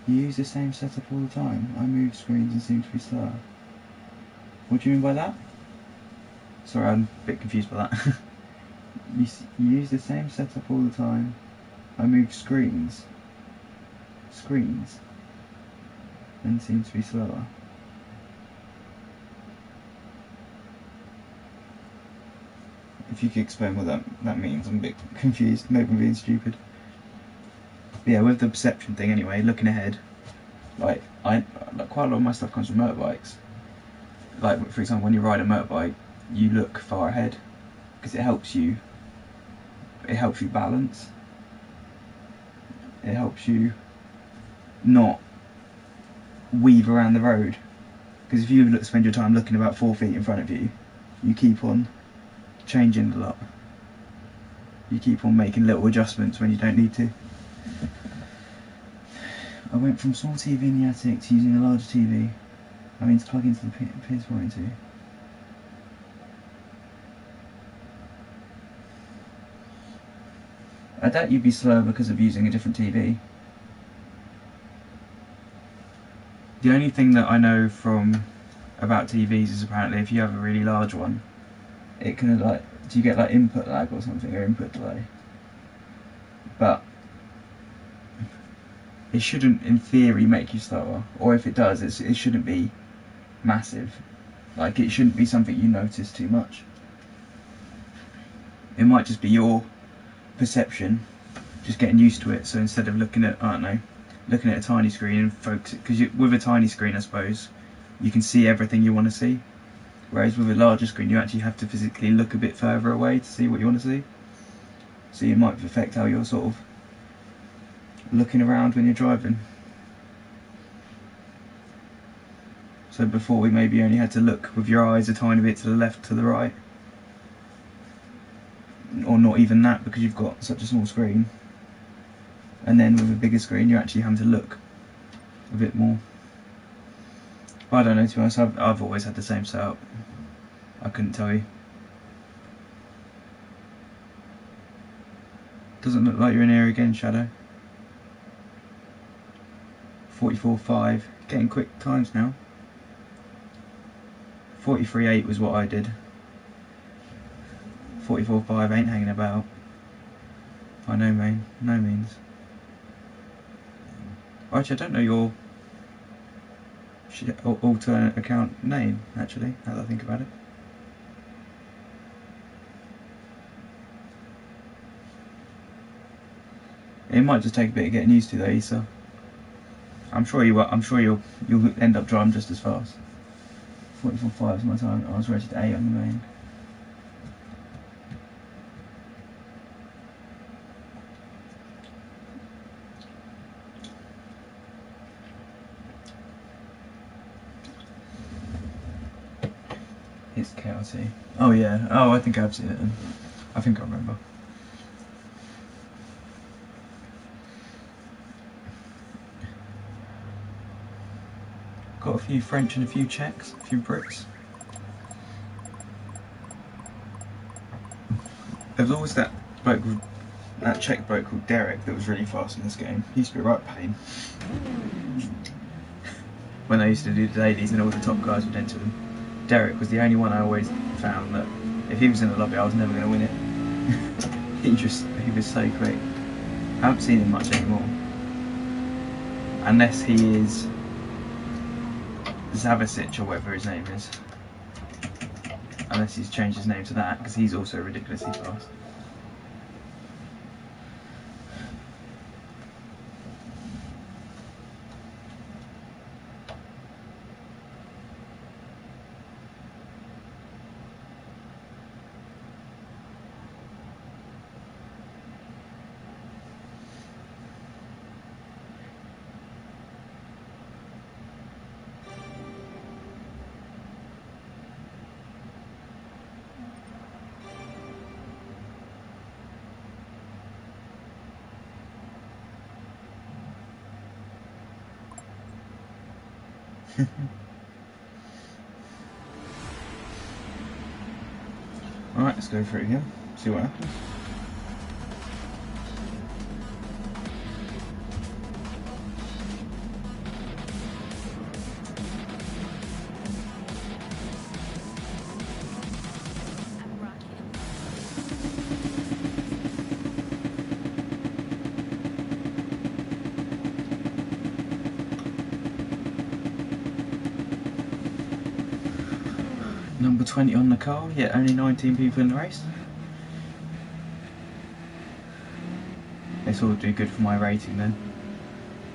Speaker 1: You use the same setup all the time. I move screens and seem to be slower. What do you mean by that? Sorry, I'm a bit confused by that. You use the same setup all the time. I move screens and seem to be slower. If you could explain what that means, I'm a bit confused. Maybe I'm being stupid. But yeah, with the perception thing anyway, looking ahead, like quite a lot of my stuff comes from motorbikes. Like for example, when you ride a motorbike, you look far ahead because it helps you balance. It helps you not weave around the road, because if you spend your time looking about 4 feet in front of you, you keep on changing a lot. You keep on making little adjustments when you don't need to. I went from small TV in the attic to using a larger TV. I mean to plug into the PS4 into. I doubt you'd be slower because of using a different TV. The only thing that I know about TVs is apparently if you have a really large one, it can do you get like input lag or something, or input delay? But it shouldn't, in theory, make you slower. Or if it does, it shouldn't be massive. Like, it shouldn't be something you notice too much. It might just be your perception, just getting used to it. So instead of looking at, I don't know, looking at a tiny screen and focus it, because with a tiny screen, I suppose, you can see everything you want to see. Whereas with a larger screen, you actually have to physically look a bit further away to see what you want to see. So it might affect how you're sort of looking around when you're driving. So before, we maybe only had to look with your eyes a tiny bit to the left, to the right, or not even that, because you've got such a small screen. And then with a bigger screen, you're actually having to look a bit more. I don't know, to be honest, I've always had the same setup. I couldn't tell you. Doesn't look like you're in here again, Shadow. 44.5, getting quick times now. 43.8 was what I did. 44.5 ain't hanging about. By no means. Actually, I don't know your alternate account name, actually, now that I think about it. It might just take a bit of getting used to though, Issa. I'm sure you'll end up driving just as fast. 44.5 is my time. I was rated 8 on the main. It's KRT. Oh yeah. Oh, I think I've seen it. I think I remember. Got a few French and a few Czechs, a few Brits. There was always that Czech bloke called Derek that was really fast in this game. He used to be a right pain. When I used to do the dailies and all the top guys would enter them, Derek was the only one I always found that if he was in the lobby I was never going to win it. he was so quick. I haven't seen him much anymore. Unless he is Zavasic or whatever his name is. Unless he's changed his name to that, because he's also ridiculously fast. Alright, let's go for it again, see what happens. Number 20 on the card, yet only 19 people in the race. This will do good for my rating then.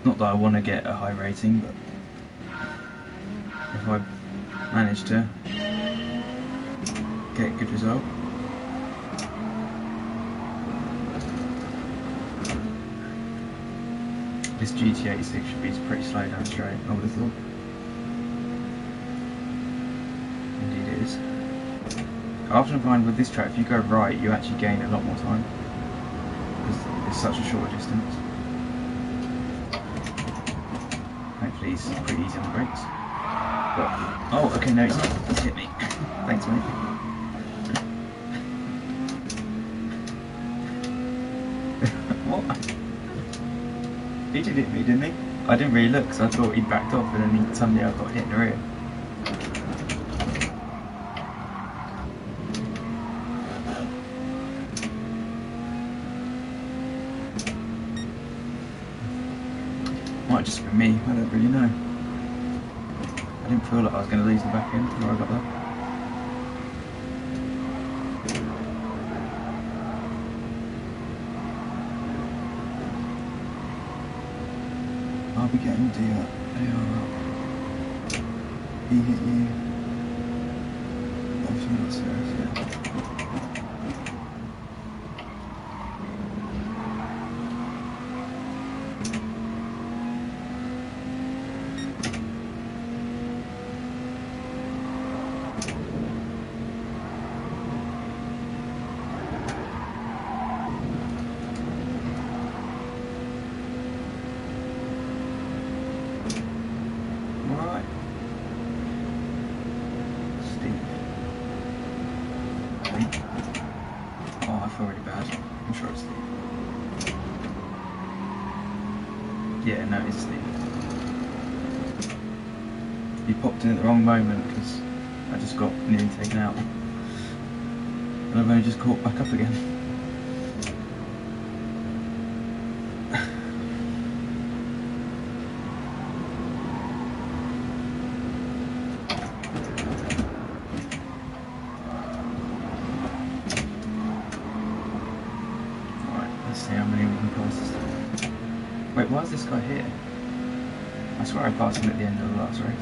Speaker 1: Not that I want to get a high rating, but if I manage to get a good result. This GT86 should be pretty slow down straight, I would have thought. I often find with this track, if you go right, you actually gain a lot more time because it's such a short distance. Hopefully he's pretty easy on the brakes. But, oh, okay, no, he's not. He's hit me. Thanks, mate. What? He did hit me, didn't he? I didn't really look because I thought he backed off and then suddenly I got hit in the rear. Might just be me, I don't really know. I didn't feel like I was going to lose the back end before I got there. I'll be getting the he hit you. Everything else there, yeah. Oh, I feel really bad. I'm sure it's steep. Yeah, no, it's steep. He popped in at the wrong moment because I just got nearly taken out. And I've only just caught back up again. See how many we can pass this time. Wait, why is this guy here? I swear I passed him at the end of the last race.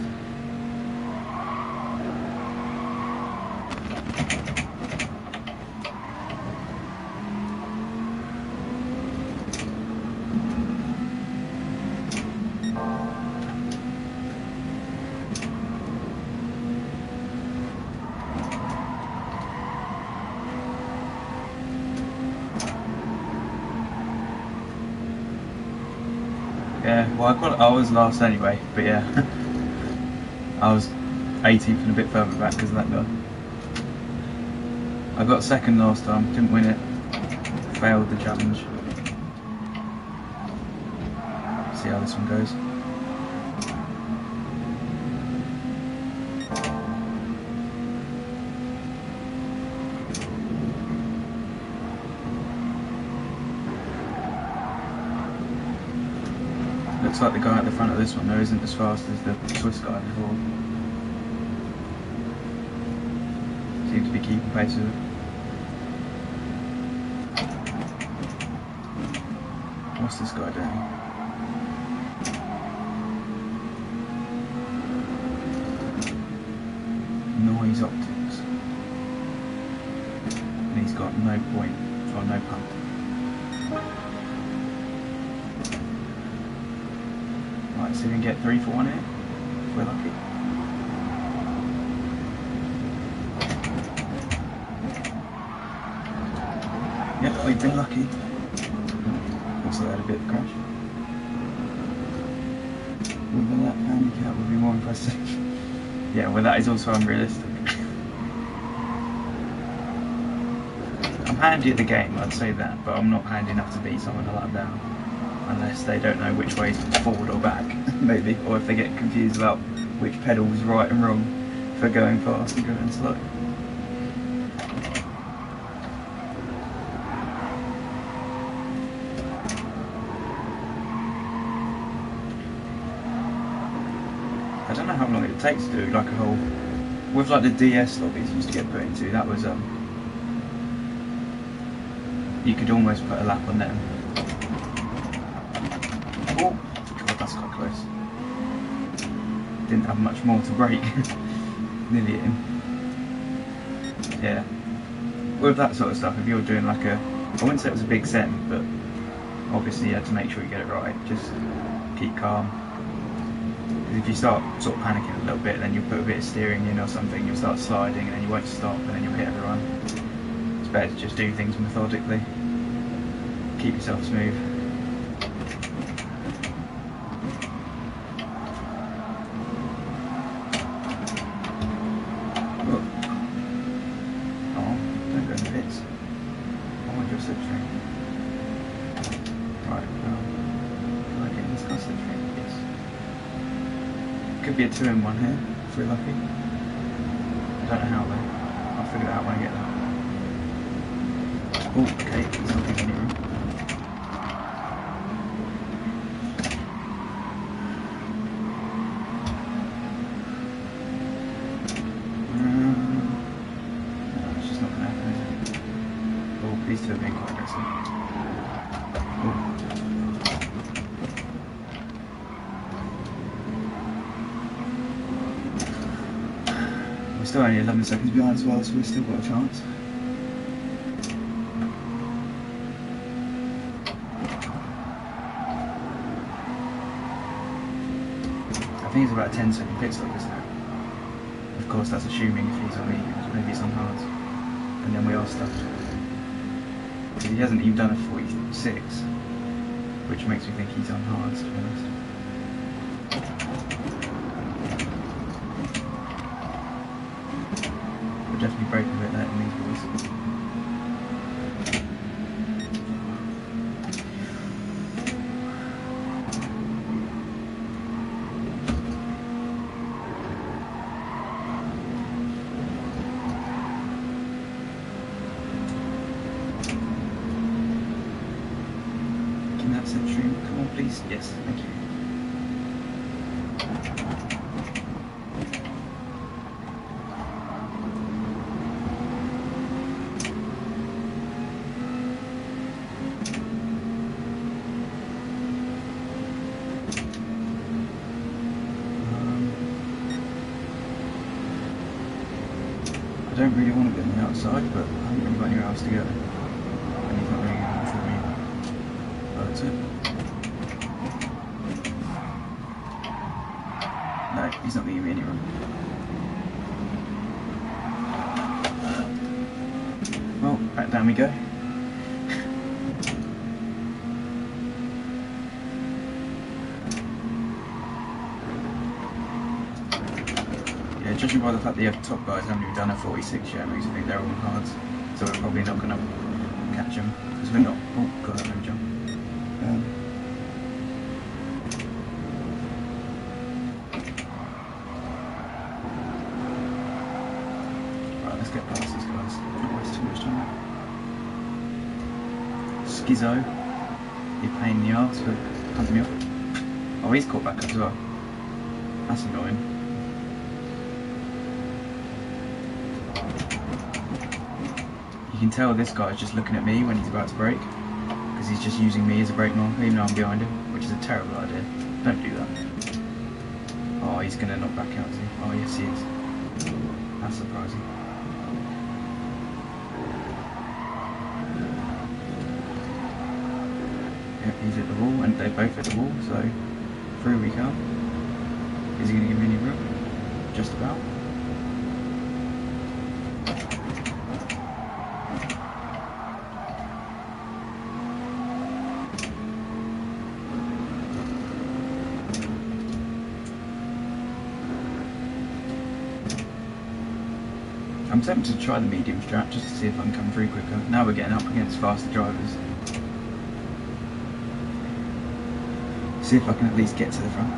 Speaker 1: Yeah, well I was last anyway, but yeah. I was 18th and a bit further back because of that guy. I got second last time, didn't win it. Failed the challenge. See how this one goes. Looks like the guy at the front of this one though isn't as fast as the Swiss guy before. Seems to be keeping pace with it. What's this guy doing? Noise optics. And he's got no point, or no punt. Right, so we can get 3 for 1 here, if we're lucky. Yep, we've been lucky. Looks like I had a bit of a crash. With a lap handicap would be more impressive. Yeah, well that is also unrealistic. I'm handy at the game, I'd say that, but I'm not handy enough to beat someone a lap down. Unless they don't know which way is forward or back, maybe. Or if they get confused about which pedal is right and wrong for going fast and going slow. I don't know how long it takes to do like a whole, with like the DS lobbies used to get put into, that was you could almost put a lap on them. Oh god, that's quite close. Didn't have much more to break. Nearly hit him. Yeah. With that sort of stuff, if you're doing like a, I wouldn't say it was a big send, but obviously you had to make sure you get it right. Just keep calm. If you start sort of panicking a little bit, then you'll put a bit of steering in or something, you'll start sliding and then you won't stop and then you'll hit everyone. It's better to just do things methodically. Keep yourself smooth. Oh, don't go in the pits. I want your slipstream. Right, well, can I get this car slipstream? Yes. Could be a 2-in-1 here, if we're lucky. I don't know how though. I'll figure it out when I get there. Oh, okay, there's nothing in here. No, it's just not going to happen, is it? Oh, these two are being quite aggressive. Oh. We're still only 11 seconds behind as well, so we've still got a chance. I think it's about a 10-second pit stop, isn't it? Of course, that's assuming if he's on mediums, maybe it's on hards. And then we are stuck. Because he hasn't even done a 46, which makes me think he's on hards, to be honest. Definitely break a bit late on these boys. Can that slipstream come on please? Yes, thank you. I don't really want to be on the outside, but I haven't really got anywhere else to go. And he's not really going for me. Oh, that's it. No, he's not going to give me any room. Well, back down we go. judging by the fact the top guys haven't even done a 46 yet, makes me think they're all on hards. So we're probably not going to catch them because we're not. Oh god, let me jump. Right, let's get past these guys. Don't waste too much time. Schizo, you pain in the arse for hunting me off. Oh, he's caught back up as well. That's annoying. You can tell this guy's just looking at me when he's about to brake, because he's just using me as a brake marker, even though I'm behind him, which is a terrible idea. Don't do that. Oh, he's going to knock back out, is he? Oh, yes, he is. That's surprising. Yep, he's at the wall, and they're both at the wall, so through we come. Is he going to give me any room? Just about. I'm tempted to try the medium strap just to see if I can come through quicker. Now we're getting up against faster drivers. See if I can at least get to the front.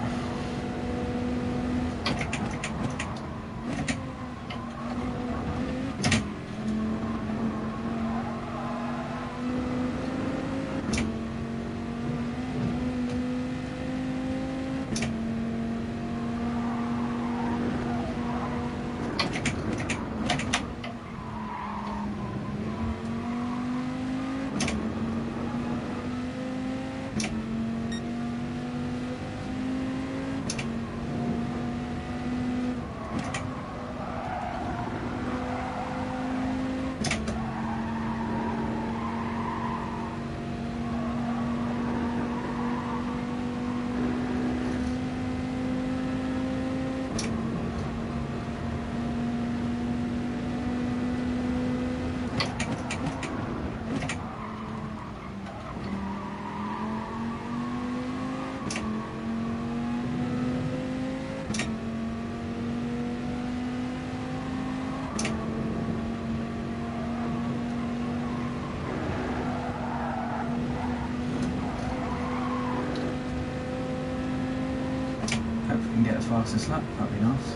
Speaker 1: Hope we can get a fastest lap, that'd be nice.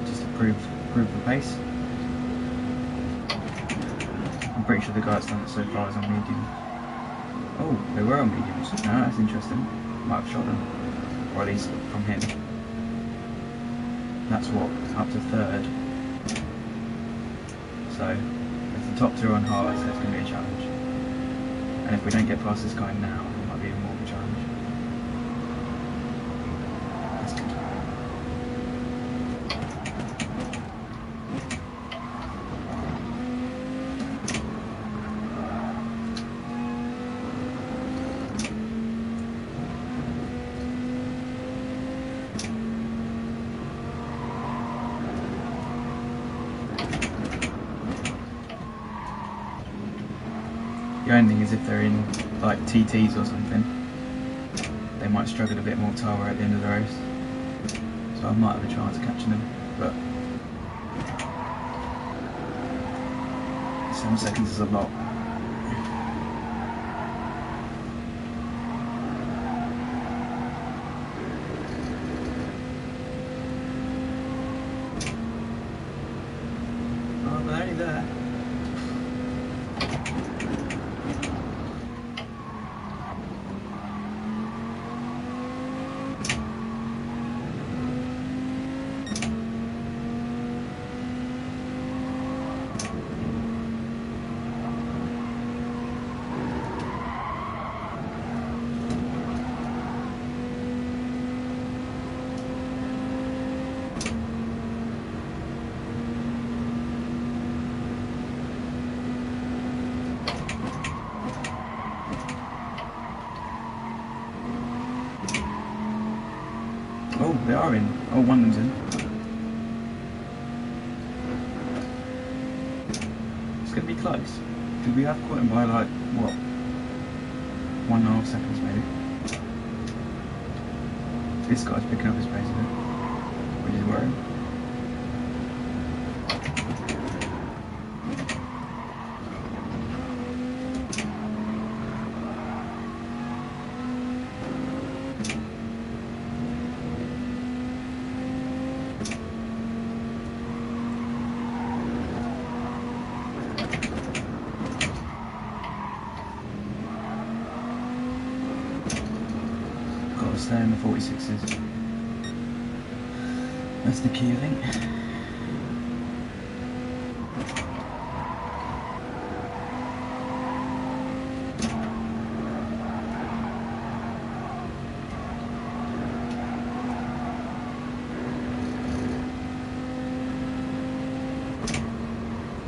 Speaker 1: Just to prove the pace. I'm pretty sure the guy's done it so far is on medium. Oh, they were on mediums. No, that's interesting. Might have shot them. Or at least from him. That's what, up to third. So, if the top two are on hard, so it's going to be a challenge. And if we don't get past this guy now, it might be even more of a challenge. That's good. The only thing is if they're in like TTs or something, they might struggle a bit more tower at the end of the race. So I might have a chance of catching them, but 7 seconds is a lot. Oh, they're only there. Oh, they are in. Oh, one of them's in. It's going to be close. Because we have caught him by like, what? 1.5 seconds maybe. This guy's picking up his pace a bit, which is worrying. stay in the 46s. That's the key, I think.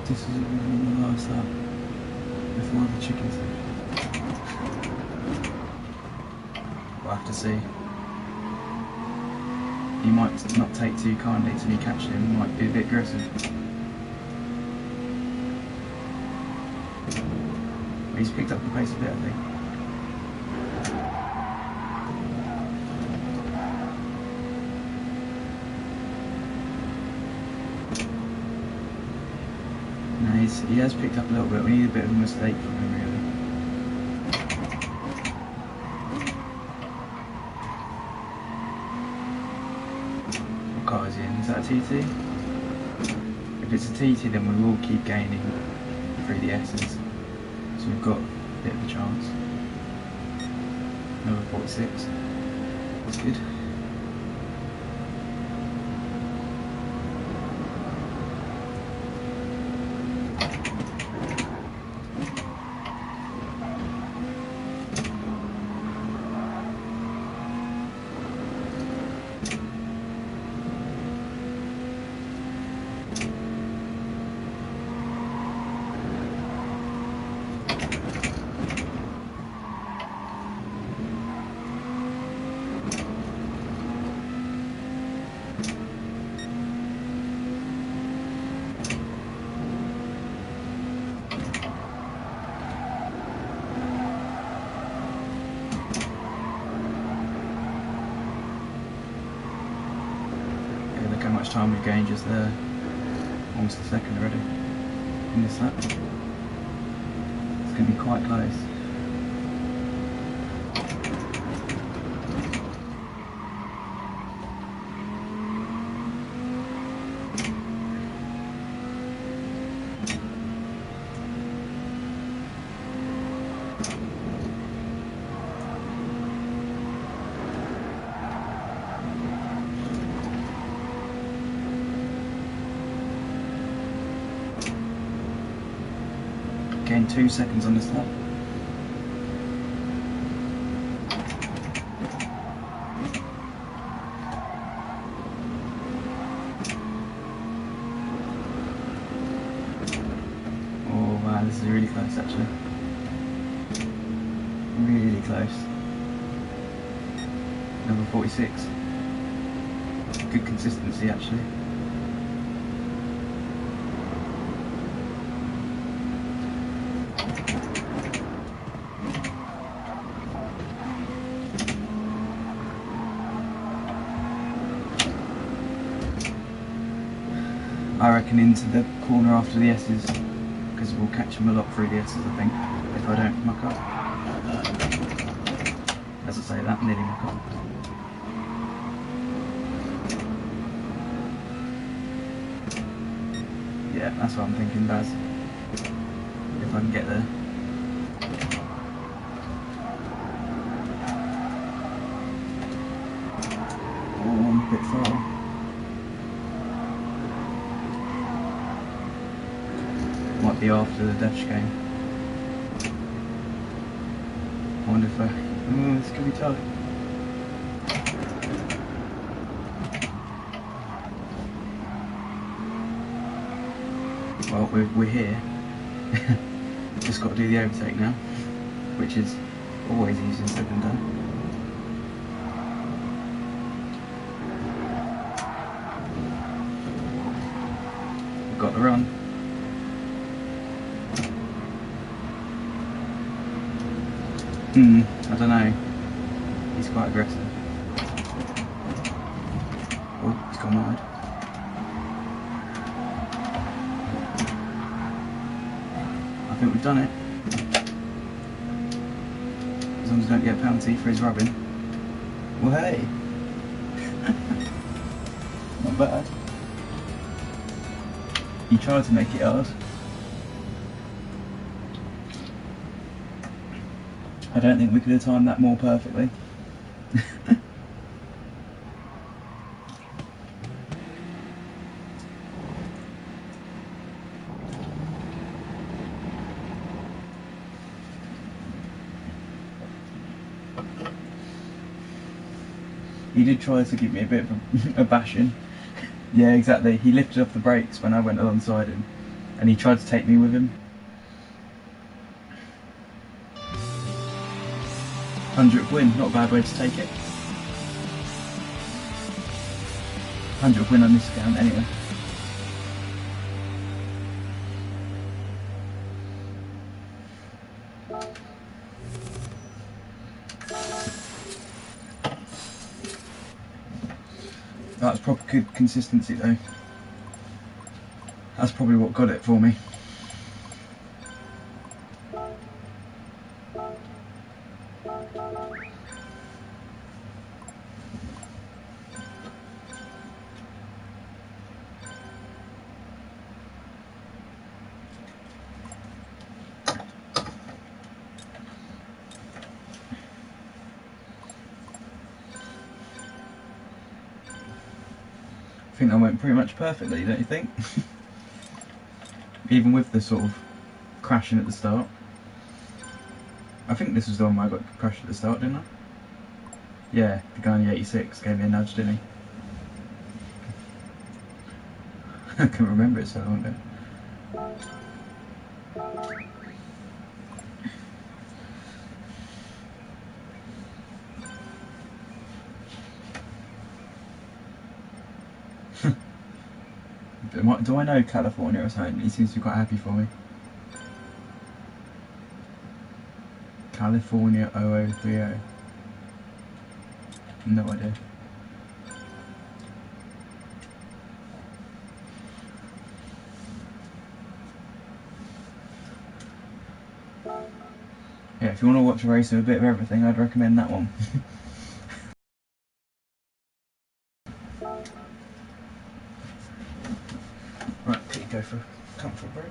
Speaker 1: This is the last up before the chickens. We'll have to see. He might not take too kindly to me catching him, he might be a bit aggressive. But he's picked up the pace a bit, I think. No, he has picked up a little bit. We need a bit of a mistake from him, really. What car is he in? Is that a TT? If it's a TT, then we will keep gaining through the S's. So we've got a bit of a chance. Another 46. That's good. Look how much time we've gained just there. Almost a second already in this lap. It's going to be quite close. Gained 2 seconds on this lap. Oh wow, this is really close actually. Really close. Number 46. Good consistency actually. I reckon into the corner after the S's, because we'll catch him a lot through the S's, I think, if I don't muck up. As I say that, nearly muck up. Yeah, that's what I'm thinking, Baz. If I can get there. Oh, I'm a bit far. Might be after the dash game. I wonder if oh, this could be tight. Well, we're here. Just got to do the overtake now, which is always easier said than done. We've got the run. I don't know. He's quite aggressive. Oh, he's gone wide. I think we've done it. As long as we don't get a penalty for his rubbing. Well, hey. Not bad. He tried to make it hard. I don't think we could have timed that more perfectly. He did try to give me a bit of a bashing. Yeah, exactly. He lifted off the brakes when I went alongside him, and he tried to take me with him. 100th win, not a bad way to take it. 100th win on this account, anyway. That's proper good consistency though. That's probably what got it for me. I think that went pretty much perfectly, don't you think? Even with the sort of crashing at the start. I think this was the one where I got crashed at the start, didn't I? Yeah, the guy in the 86 gave me a nudge, didn't he? I can't remember it so long ago. Do I know California or something? He seems to be quite happy for me. California 0030. No idea. Yeah, if you want to watch a race with a bit of everything, I'd recommend that one. Right, could you go for a comfort break?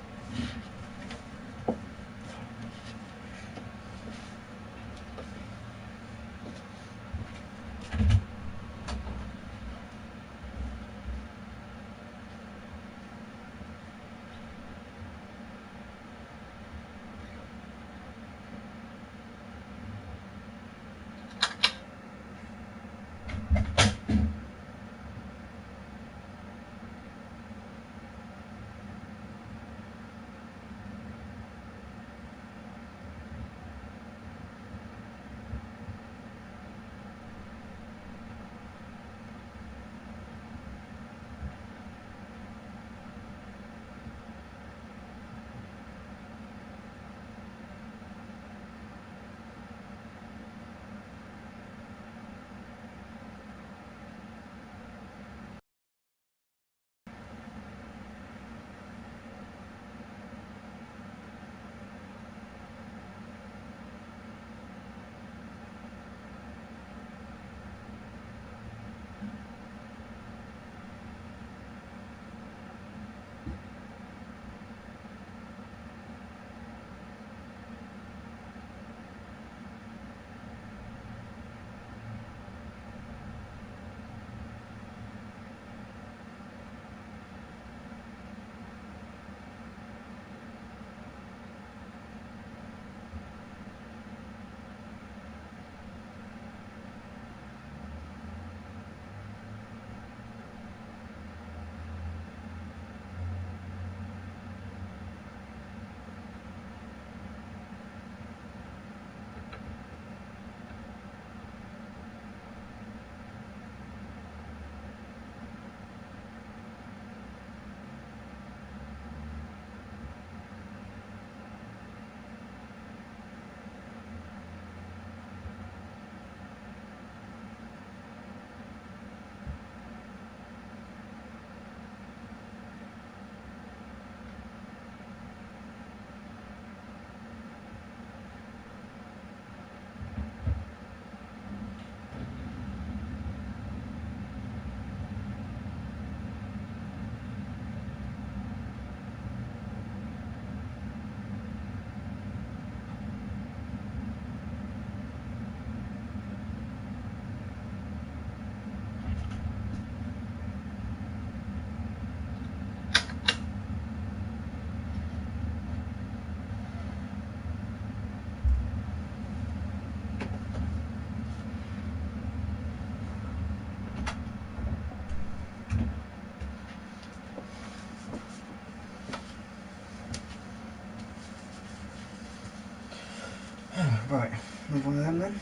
Speaker 1: Have one of them then.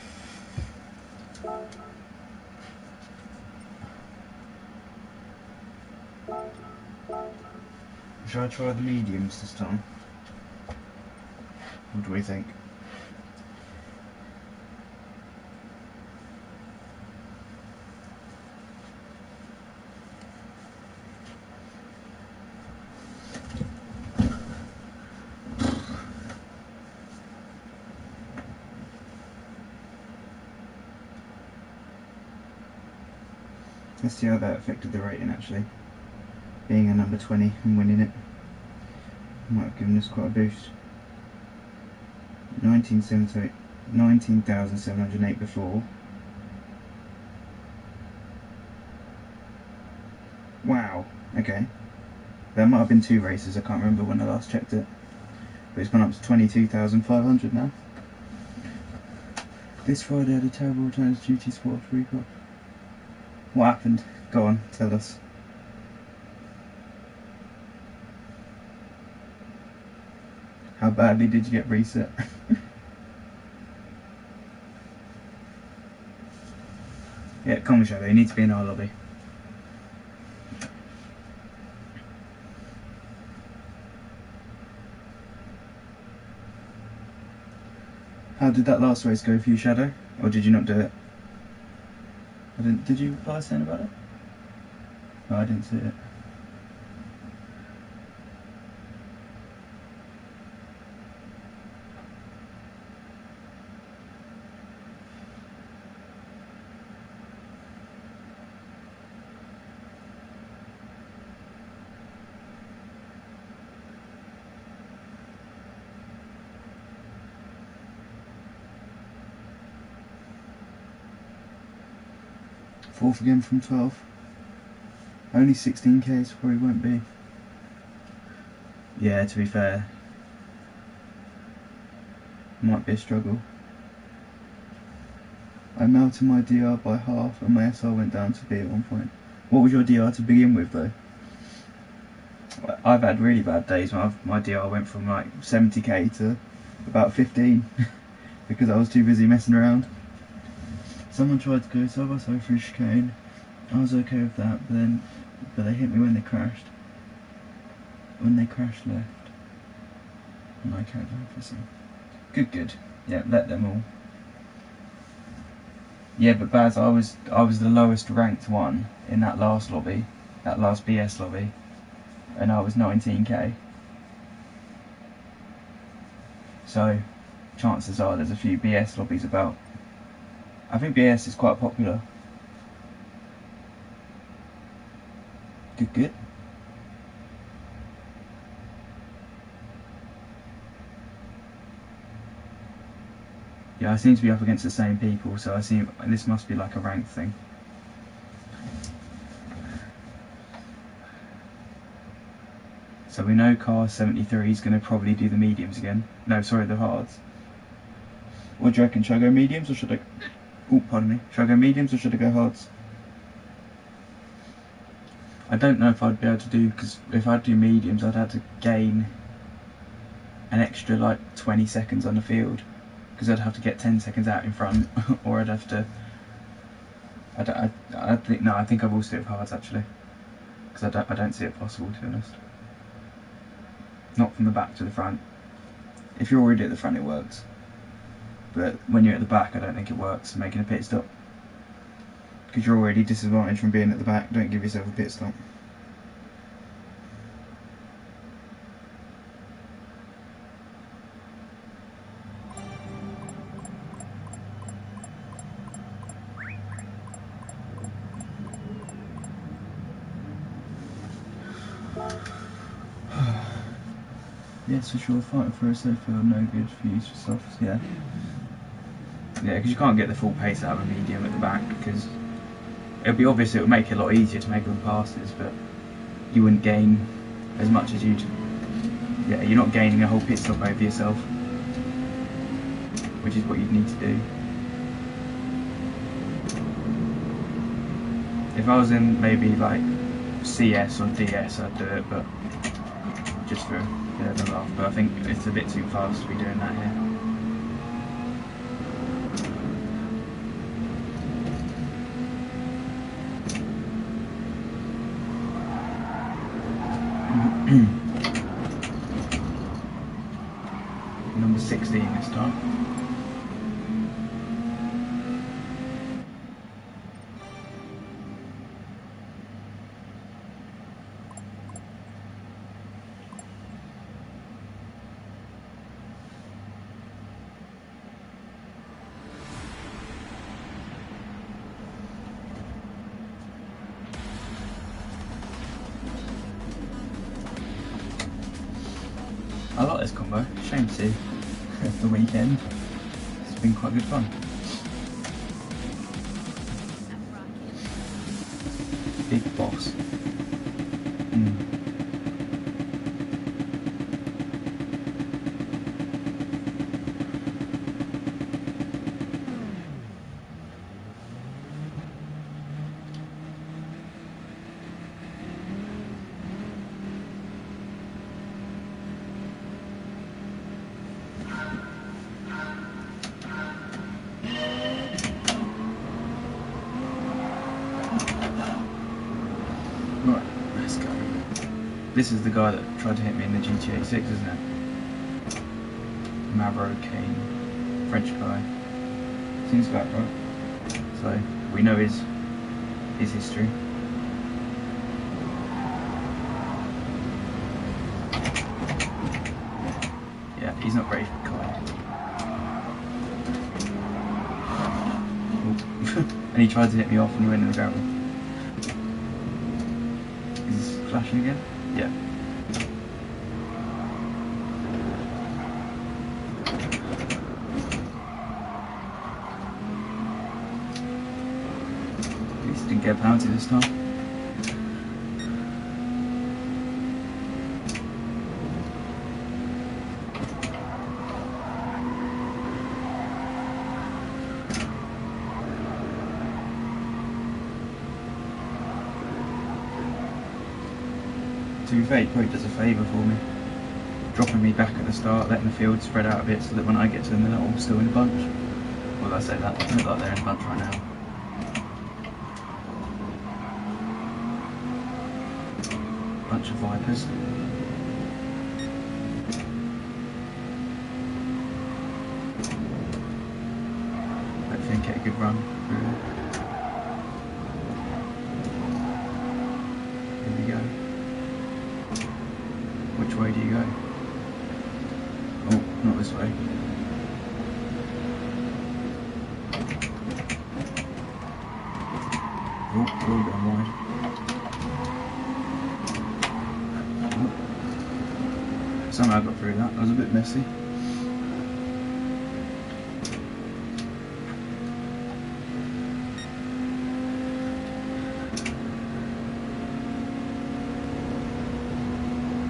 Speaker 1: Shall I try the mediums this time? What do we think? Let's see how that affected the rating actually. Being a number 20 and winning it might have given us quite a boost. 19,708 before. Wow, okay. There might have been 2 races, I can't remember when I last checked it. But it's gone up to 22,500 now. This Friday had a terrible returns duty sport recall. What happened? Go on, tell us. How badly did you get reset? Yeah, come on, Shadow, you need to be in our lobby. How did that last race go for you, Shadow? Or did you not do it? Did you reply saying about it? No, I didn't see it. Fourth again from 12. Only 16k, so probably won't be. Yeah, to be fair, might be a struggle. I melted my DR by half and my SR went down to B at one point. What was your DR to begin with though? I've had really bad days when my DR went from like 70k to about 15 because I was too busy messing around. Someone tried to go side by side through chicane. I was okay with that, but they hit me when they crashed. When they crashed left. And I carried on for some. Good. Yeah, let them all. Yeah, but Baz, I was the lowest ranked one in that last lobby, that last BS lobby, and I was 19k. So, chances are there's a few BS lobbies about. I think BS is quite popular. Good. Yeah, I seem to be up against the same people, so I see this must be like a ranked thing. So we know car 73 is going to probably do the mediums again. No, sorry, the hards. What do you reckon? Should I go mediums or should I... Oh, pardon me. Should I go mediums or should I go hards? I don't know if I'd be able to do, because if I do mediums I'd have to gain an extra like 20 seconds on the field, because I'd have to get 10 seconds out in front, or I'd have to... I think I will stick with hards actually, because I don't see it possible, to be honest. Not from the back to the front. If you're already at the front it works, but when you're at the back I don't think it works making a pit stop, because you're already disadvantaged from being at the back. Don't give yourself a pit stop. Yes, for sure, fighting for a safe field, no good for use for softs, yeah. Yeah, because you can't get the full pace out of a medium at the back, because it'll be obvious, it would make it a lot easier to make all the passes, but you wouldn't gain as much as you'd... Yeah, you're not gaining a whole pit stop over yourself, which is what you'd need to do. If I was in maybe like CS or DS I'd do it, but just for the laugh, but I think it's a bit too fast to be doing that here. Number 16 this time. I like this combo. Shame to see the weekend. It's been quite good fun. Big boss. Right, let's go. This is the guy that tried to hit me in the GTA 6, isn't it? Mavro Kane, French guy. Seems about right. So we know his history. Yeah, he's not very kind. And he tried to hit me off and he went in the gravel. Is this flashing again? Yeah. At least didn't get a penalty this time. To be fair, he probably does a favour for me, dropping me back at the start, letting the field spread out a bit so that when I get to them they're not all still in a bunch. Well, I say that, they look like they're in a bunch right now. Bunch of vipers. Hopefully I can get a good run through there. Here we go. Which way do you go? Oh, not this way. Oh, we're going wide. Oh. Somehow I got through that. That was a bit messy.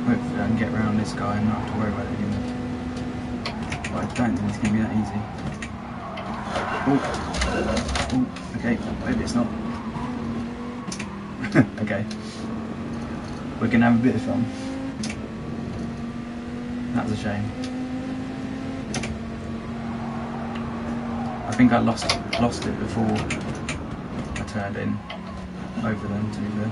Speaker 1: Hopefully I can get around this guy and not have to worry about it anymore. But I don't think it's going to be that easy. Oh, okay, maybe it's not. Okay. We're going to have a bit of fun. That's a shame. I think I lost it before I turned in over them, to be fair.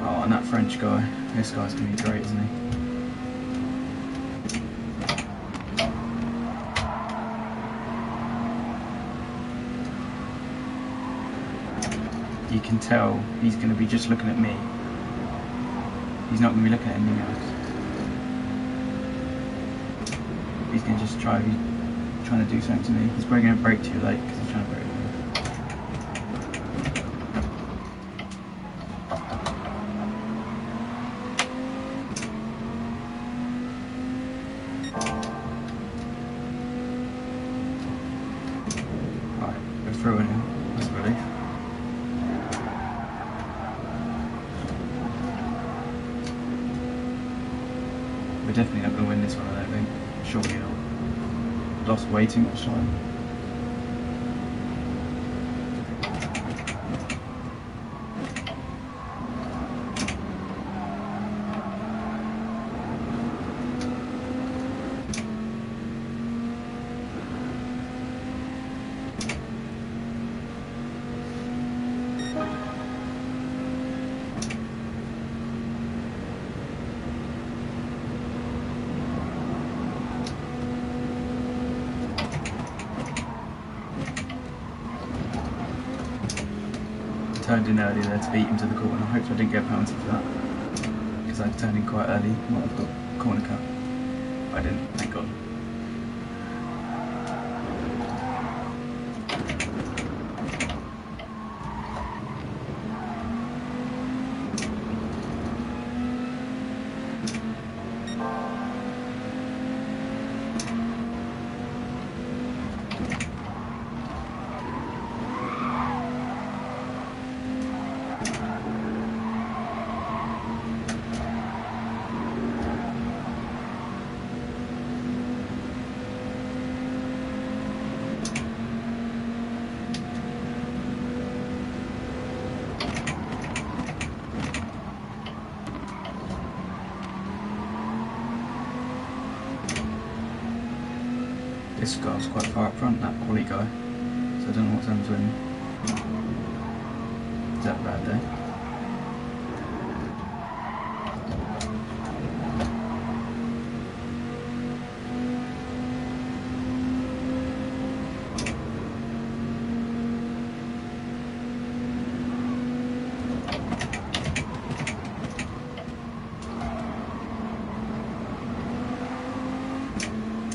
Speaker 1: Oh, and that French guy. This guy's going to be great, isn't he? You can tell he's going to be just looking at me. He's not going to be looking at anything else. He's going to just trying to do something to me. He's probably going to brake too late because he's trying to brake me. Right, we're through it now. That's a relief. We're definitely not going to win this one, I don't think. Surely not. Lost way too much time. turned in earlier there to beat him to the corner. Hopefully I didn't get a penalty for that, because I turned in quite early. Might have got corner cut. I didn't, thank God. This guy's quite far up front, that quality guy, so I don't know what's happened to him. Is that a bad day?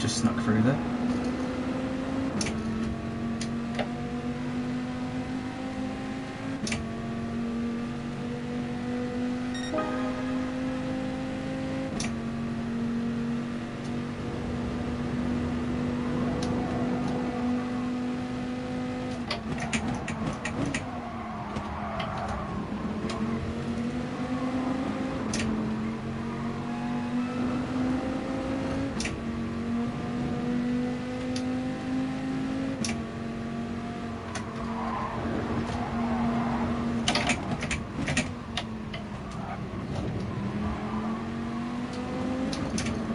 Speaker 1: Just snuck through there.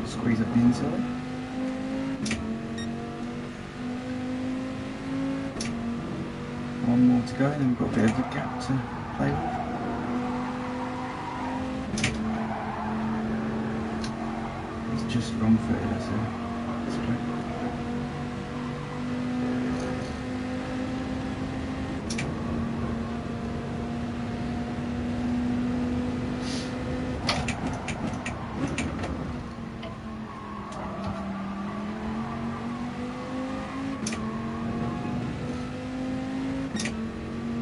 Speaker 1: Squeeze up the inside. One more to go, then we've got a bit of a gap to play with. He's just wrong footed, that's it. That's great.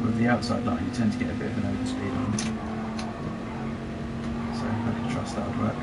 Speaker 1: With the outside line, you tend to get a bit of an overspeed on, so I can trust that would work.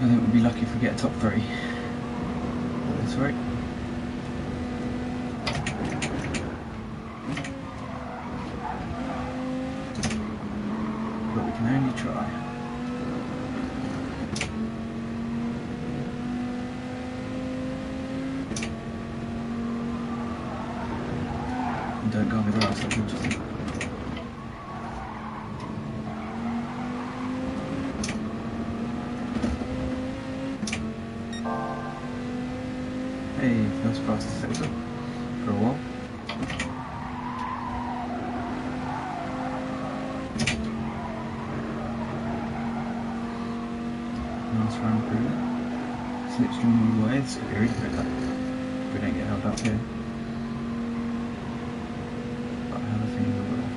Speaker 1: I think we'll be lucky if we get a top three. That's right. But we can only try. And don't go on the grass, like we'll just... Hey, first fastest sector for a while. Nice round through there. Slipstream all the way, it's going to be really quick up if we don't get held up here. But I have a feeling we will.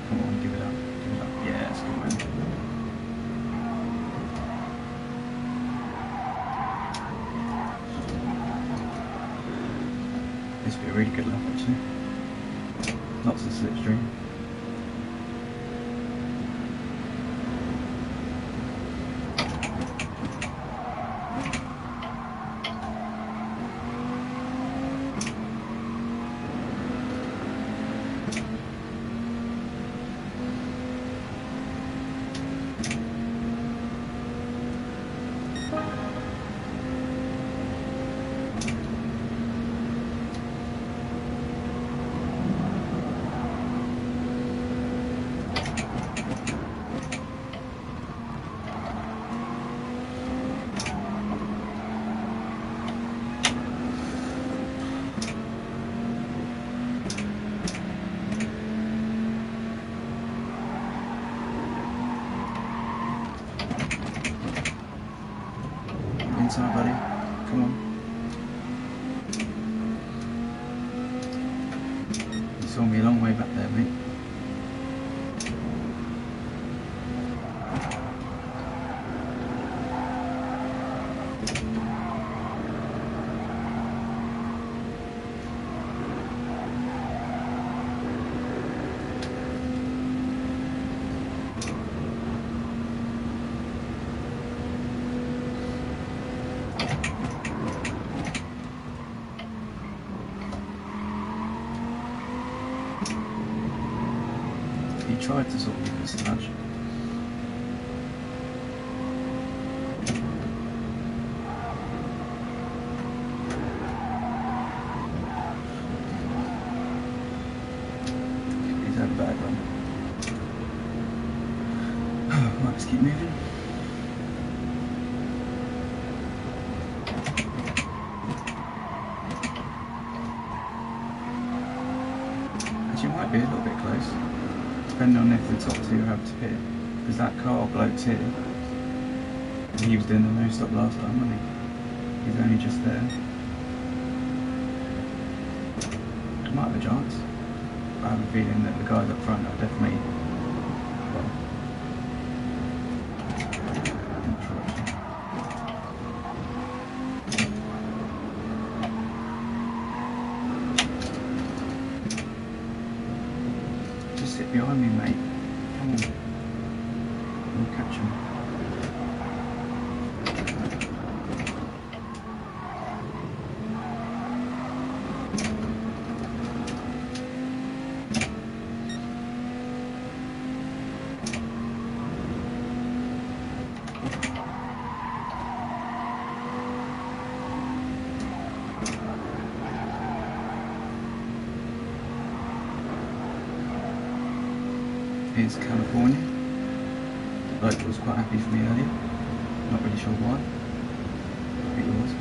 Speaker 1: Come on, give it up, give it up. Yeah, it's a good one. This would be a really good lap actually. Lots of slipstream. outside, buddy. Come on. You saw me a long way back there, mate. He tried to sort of give us a nudge. He's had a bad run. Right, let's keep moving. Actually, it might be a little bit close. Depending on if the top two have to pit, because that car bloke's here, and he was doing the no stop last time, wasn't he? He's only just there. Might have a chance. I have a feeling that the guys up front are definitely, well, not sure actually. Just sit behind me, mate. Come on. We'll catch him. Here's California. The bloke was quite happy for me earlier. Not really sure why. But he was.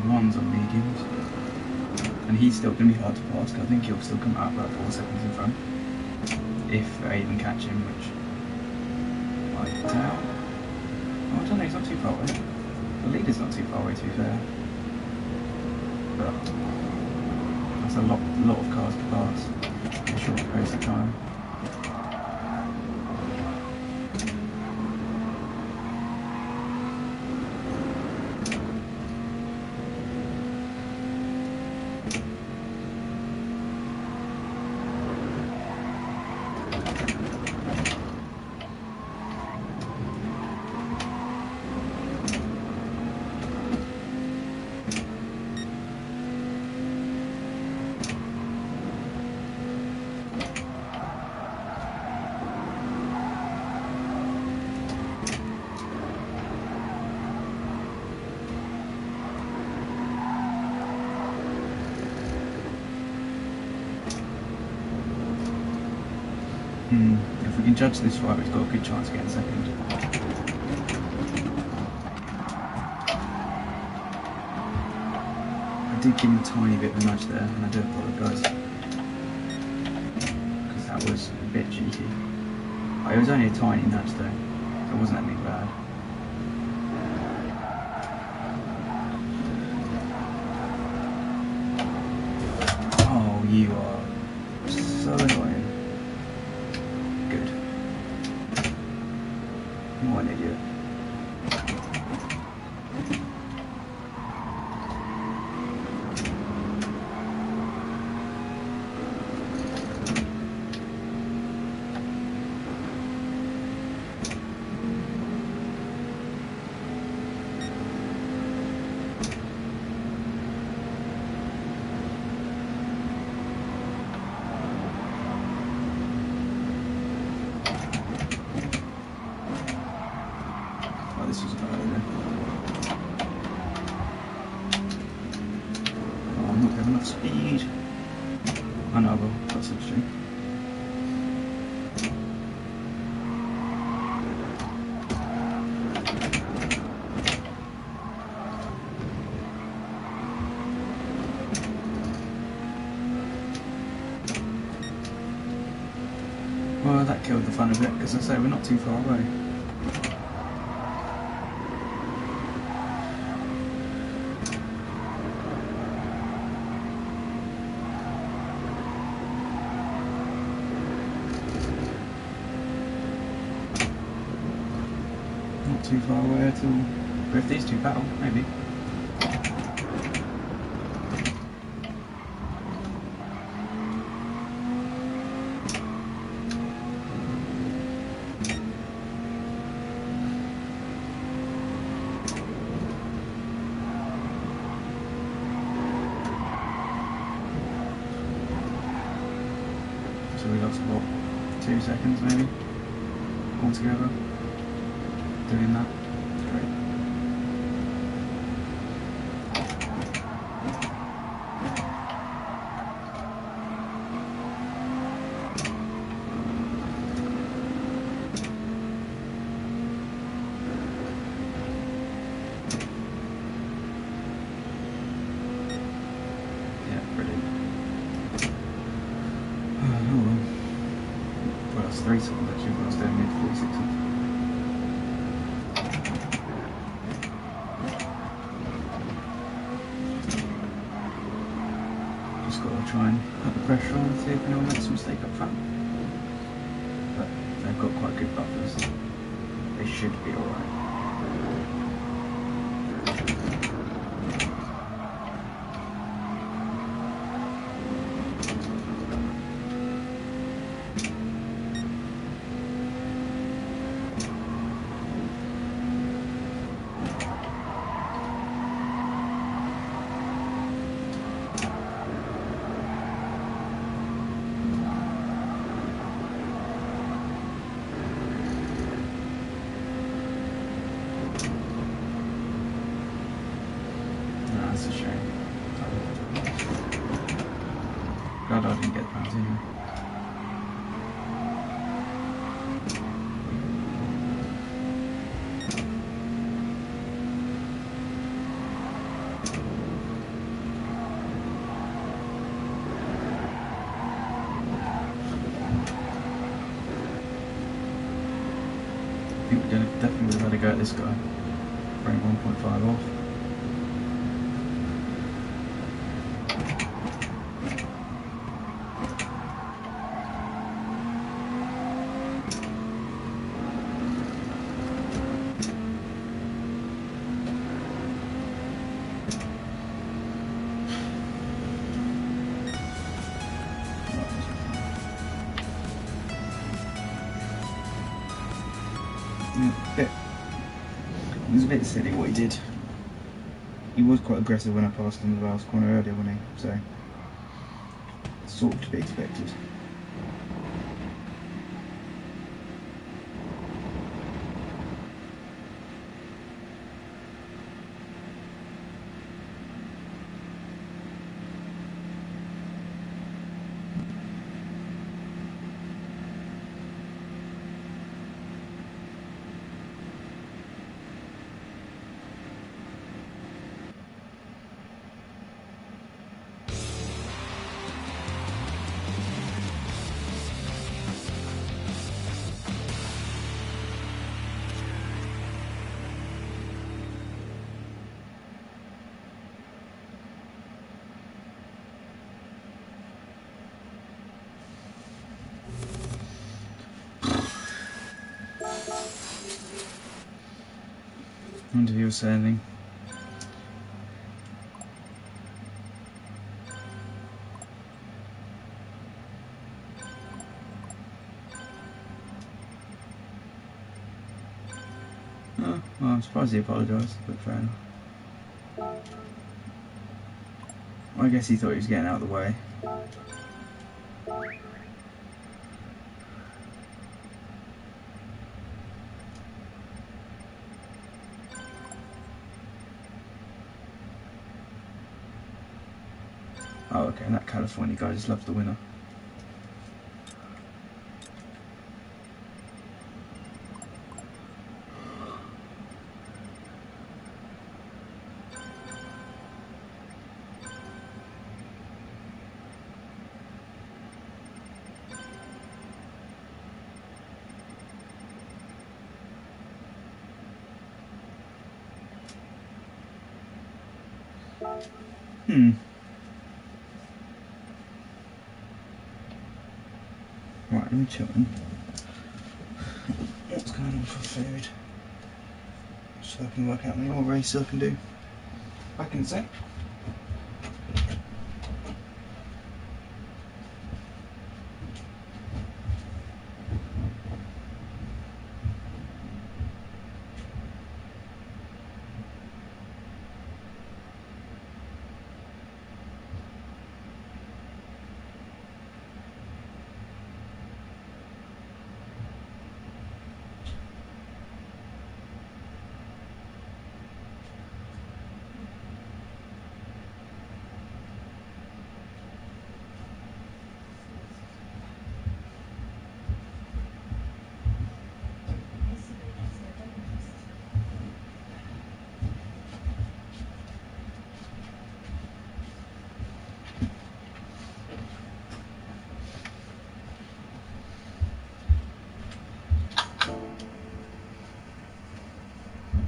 Speaker 1: Ones on mediums, and he's still going to be hard to pass. I think he'll still come out about 4 seconds in front if they even catch him, which I doubt. Oh, I don't know, he's not too far away. The leader's not too far away, to be fair, but that's a lot of cars to pass in a short space of time. If we can judge this right, we've got a good chance of getting second. I did give him a tiny bit of a nudge there, and I do apologise, because that was a bit cheeky. It was only a tiny nudge though, so it wasn't anything bad. Oh, you are so annoying. Good. What an idiot. Speed. I know, well, that's interesting. Well, that killed the fun of it, because I say we're not too far away. Not too far away at all. But if these two battle, maybe. So we lost what, 2 seconds maybe altogether doing that. Great. Yeah, brilliant. Oh well. Well, that's 3 seconds actually, but I was doing mid 46 seconds. Just got to try and put the pressure on and see if anyone makes a mistake up front. But they've got quite good buffers. They should be alright. That's a shame. Glad I didn't get that anyway. I think we definitely would have had a go at this guy. Bring 1.5 off. It was a bit silly what he did. He was quite aggressive when I passed him the last corner earlier, wasn't he? So, it's sort of to be expected. I wonder if you were saying anything. Oh, well, I'm surprised he apologised, but fair enough. I guess he thought he was getting out of the way. Oh, okay, and that California guy just loves the winner. Right, let me chill in. What's going on for food? So I can work out how many more races I can do. Back in a sec.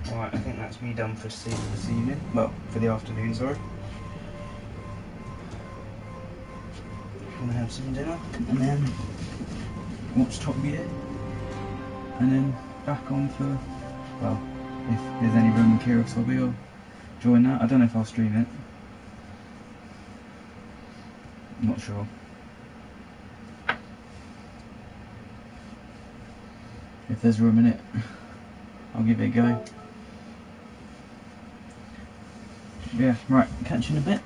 Speaker 1: Right, I think that's me done for this evening. Well, for the afternoon, sorry. I'm gonna have some dinner and then watch Top Gear and then back on for, well, if there's any room in Kyrgyz hobby, I'll join that. I don't know if I'll stream it. I'm not sure. If there's room in it, I'll give it a go. Yeah, right, catch you in a bit.